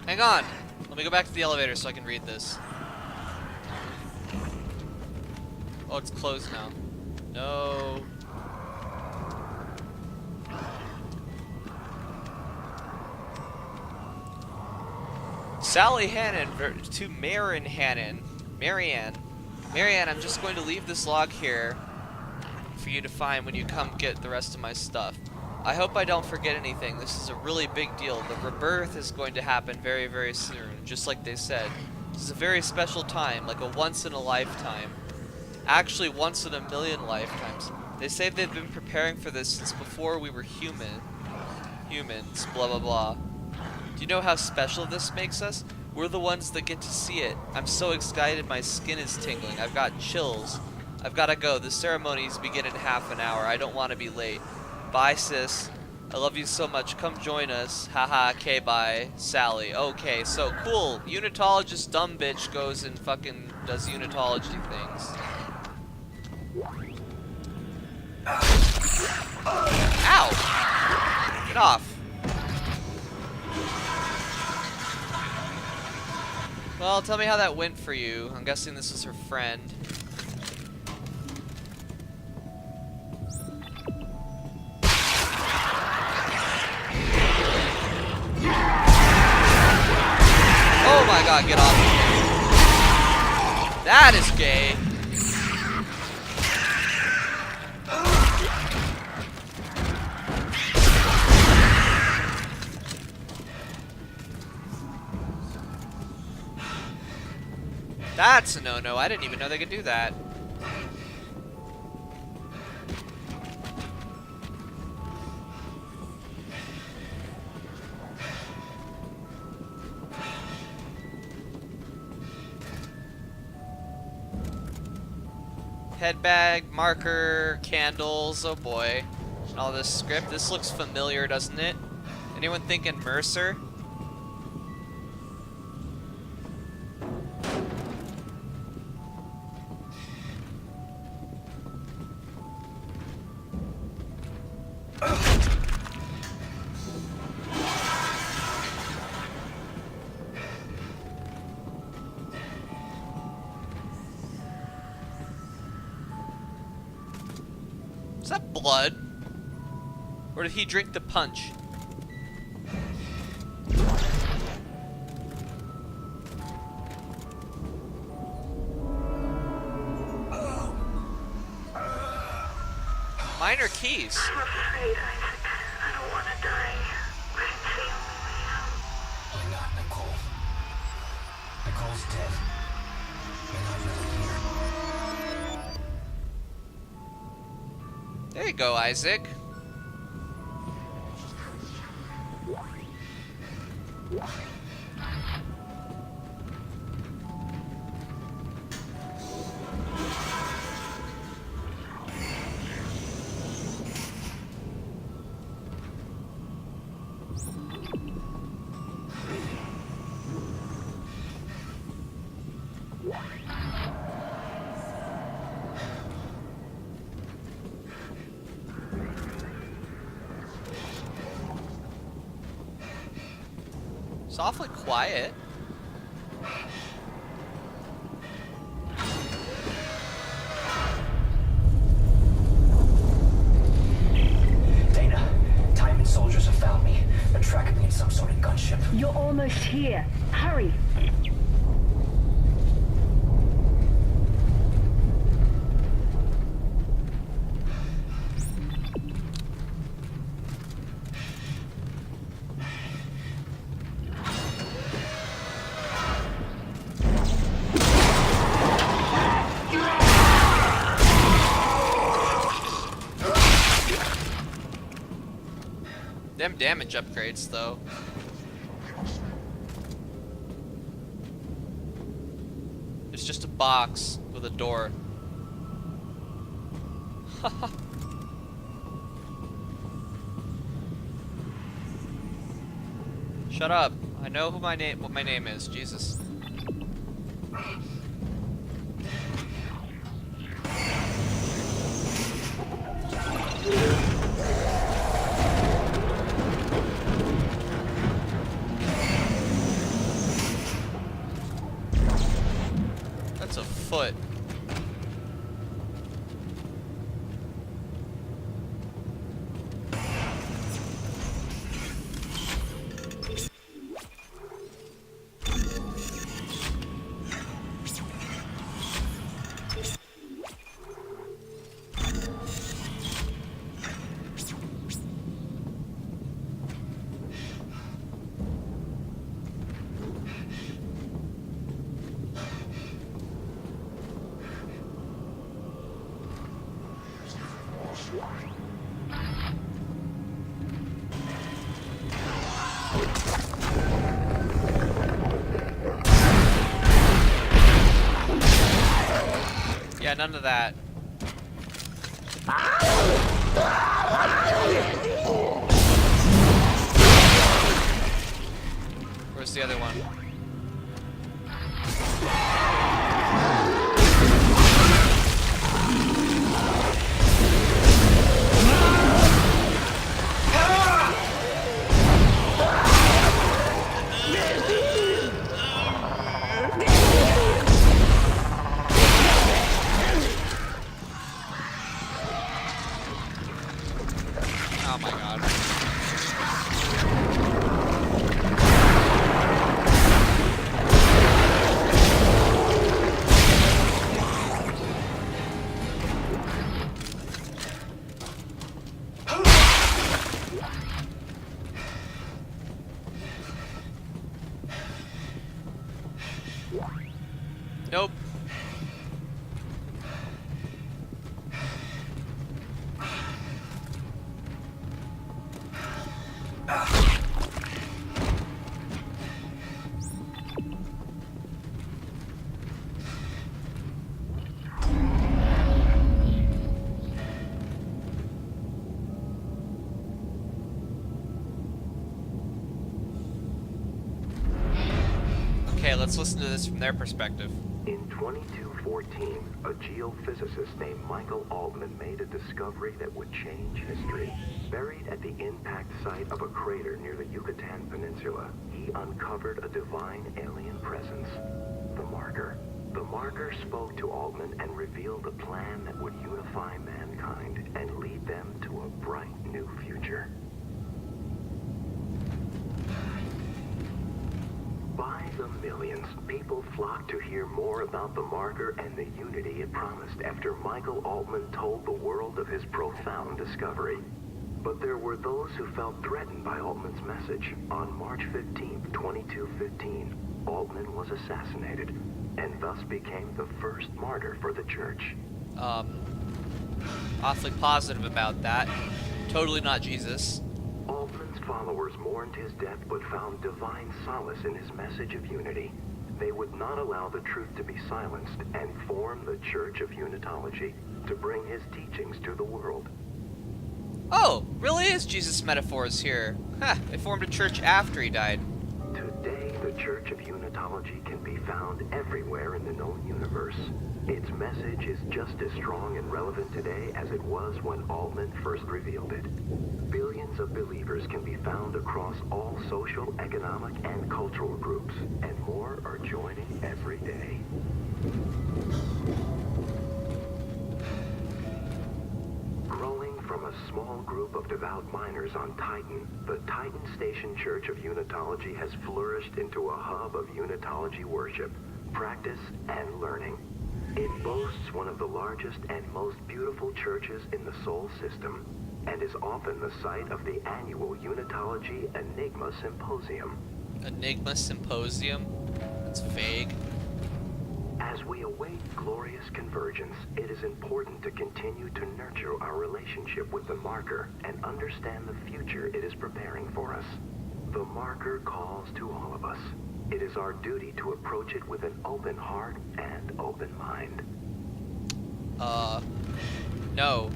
Hang on. Let me go back to the elevator so I can read this. Oh, it's closed now. No. Sally Hannon to Marianne Hannon. Marianne, I'm just going to leave this log here for you to find when you come get the rest of my stuff. I hope I don't forget anything. This is a really big deal. The rebirth is going to happen very, very soon, just like they said. This is a very special time, like a once in a lifetime. Actually, once in a million lifetimes. They say they've been preparing for this since before we were humans, blah blah blah. Do you know how special this makes us? We're the ones that get to see it. I'm so excited my skin is tingling. I've got chills. I've got to go. The ceremonies begin in half an hour. I don't want to be late. Bye, sis. I love you so much. Come join us. Haha, okay, bye. Sally. Okay, so cool. Unitologist dumb bitch goes and fucking does unitology things. Ow! Get off. Well, tell me how that went for you. I'm guessing this is her friend. Oh my god, get off. That is gay. That's a no-no. I didn't even know they could do that. Head bag, marker, candles, oh boy. And all this script. This looks familiar, doesn't it? Anyone thinking Mercer? Is that blood? Or did he drink the punch? Minor keys. I'm afraid, Isaac. I don't want to die. But it's the only way out. You're not, Nicole. Nicole's dead. You're not really here. There you go, Isaac. It's awfully quiet. almost here. Hurry. Them damage upgrades, though. It's just a box with a door. Shut up. I know who what my name is. Jesus. That's a foot. Yeah, none of that. Where's the other one? Oh my god. Nope. Okay, let's listen to this from their perspective. In 2214, a geophysicist named Michael Altman made a discovery that would change history. Buried at the impact site of a crater near the Yucatan Peninsula, he uncovered a divine alien presence, the Marker. The Marker spoke to Altman and revealed a plan that would unify mankind and lead them to a bright new future. By the millions, people flocked to hear more about the Marker and the unity it promised after Michael Altman told the world of his profound discovery. But there were those who felt threatened by Altman's message. On March 15, 2215, Altman was assassinated, and thus became the first martyr for the church. Awfully positive about that. Totally not Jesus. Altman's followers mourned his death but found divine solace in his message of unity. They would not allow the truth to be silenced and form the Church of Unitology to bring his teachings to the world. Oh, really is Jesus metaphors here. Ha, they formed a church after he died. Today, the Church of Unitology can be found everywhere in the known universe. Its message is just as strong and relevant today as it was when Altman first revealed it. Billions of believers can be found across all social, economic, and cultural groups, and more are joining every day. Growing from a small group of devout miners on Titan, the Titan Station Church of Unitology has flourished into a hub of Unitology worship, practice, and learning. It boasts one of the largest and most beautiful churches in the Sol system, and is often the site of the annual Unitology Enigma Symposium. Enigma Symposium? That's vague. As we await glorious convergence, it is important to continue to nurture our relationship with the marker and understand the future it is preparing for us. The marker calls to all of us. It is our duty to approach it with an open heart and open mind. No.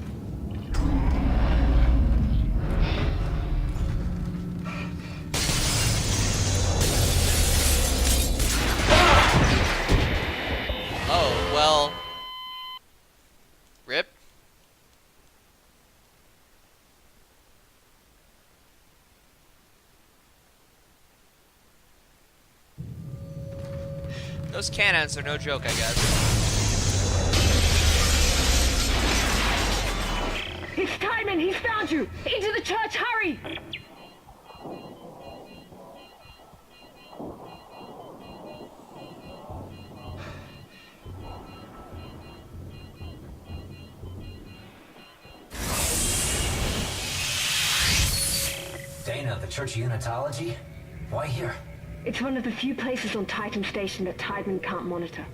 Oh, well. Rip. Those cannons are no joke, I guess. It's Timon! He's found you! Into the church, hurry! Dana, the Church of Unitology? Why here? It's one of the few places on Titan Station that Timon can't monitor.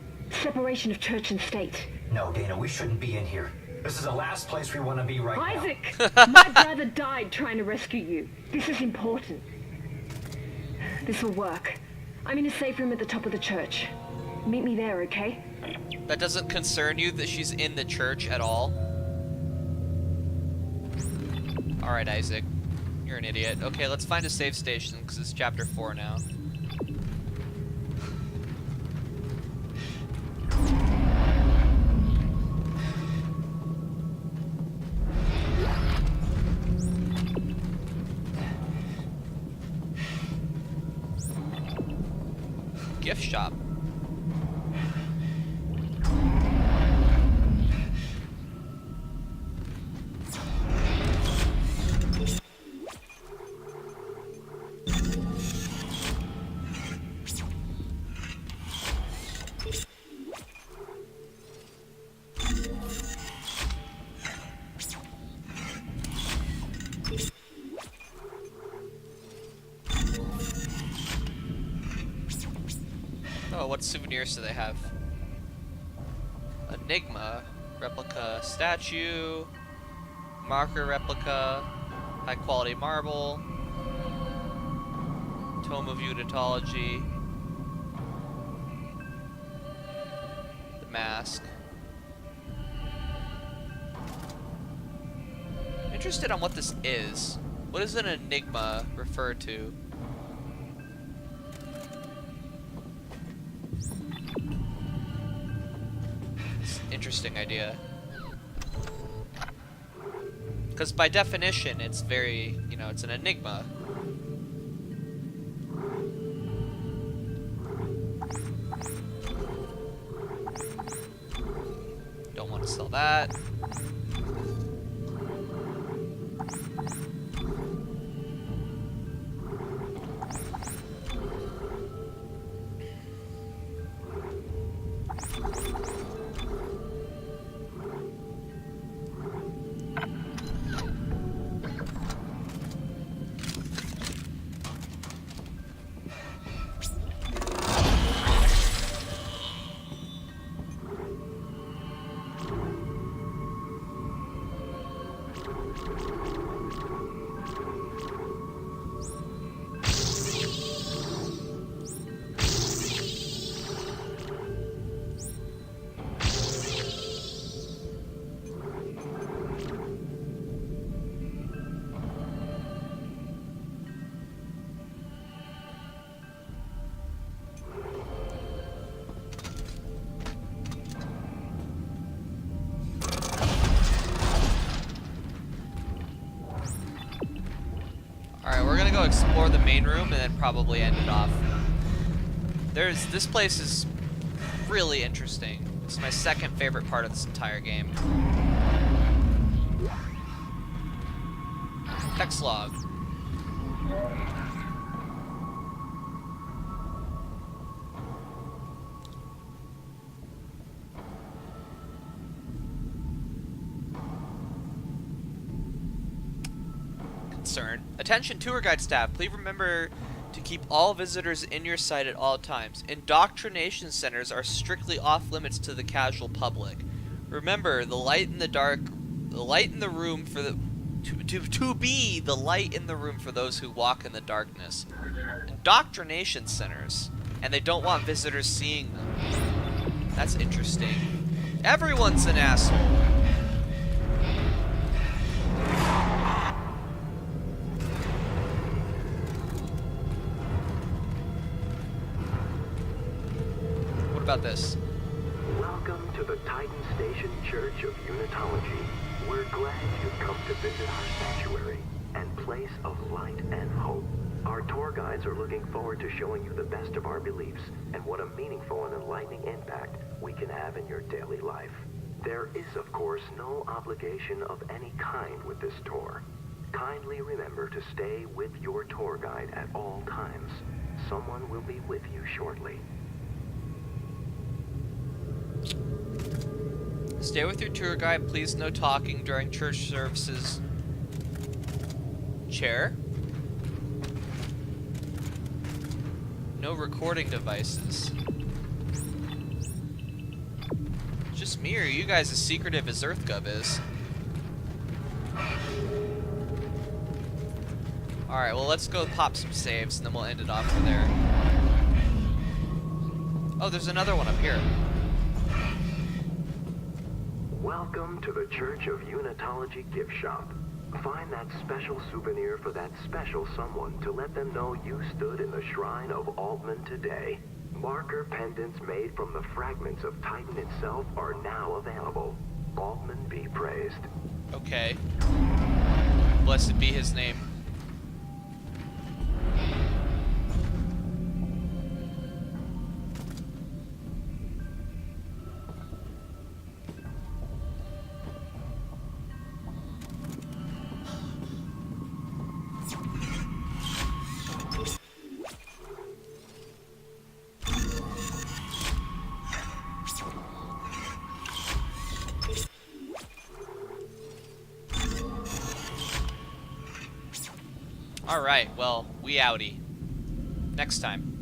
Separation of church and state. No, Dana, we shouldn't be in here. This is the last place we want to be right now. Isaac! My brother died trying to rescue you. This is important. This will work. I'm in a safe room at the top of the church. Meet me there, okay? That doesn't concern you that she's in the church at all? Alright, Isaac. You're an idiot. Okay, let's find a safe station, because it's chapter 4 now. Gift shop. Oh, what souvenirs do they have? Enigma, replica statue, marker replica, high quality marble, tome of Unitology, the mask. Interested on what this is. What does an enigma refer to? Interesting idea. Because by definition, it's very, you know, it's an enigma. Don't want to sell that. We're gonna go explore the main room and then probably end it off. This place is really interesting. It's my second favorite part of this entire game. Text log. Concern. Attention tour guide staff, please remember to keep all visitors in your sight at all times. Indoctrination centers are strictly off limits to the casual public. Remember, the light in the dark, the light in the room for the to be the light in the room for those who walk in the darkness. Indoctrination centers, and they don't want visitors seeing them. That's interesting. Everyone's an asshole. What about this? Welcome to the Titan Station Church of Unitology. We're glad you've come to visit our sanctuary and place of light and hope. Our tour guides are looking forward to showing you the best of our beliefs and what a meaningful and enlightening impact we can have in your daily life. There is, of course, no obligation of any kind with this tour. Kindly remember to stay with your tour guide at all times. Someone will be with you shortly. Stay with your tour guide. Please no talking during church services. Chair. No recording devices. Just me, or are you guys as secretive as EarthGov is? Alright, well let's go pop some saves and then we'll end it off from there. Oh, there's another one up here. Welcome to the Church of Unitology gift shop. Find that special souvenir for that special someone to let them know you stood in the shrine of Altman today. Marker pendants made from the fragments of Titan itself are now available. Altman be praised. Okay. Blessed be his name. Alright, well, we outie. Next time.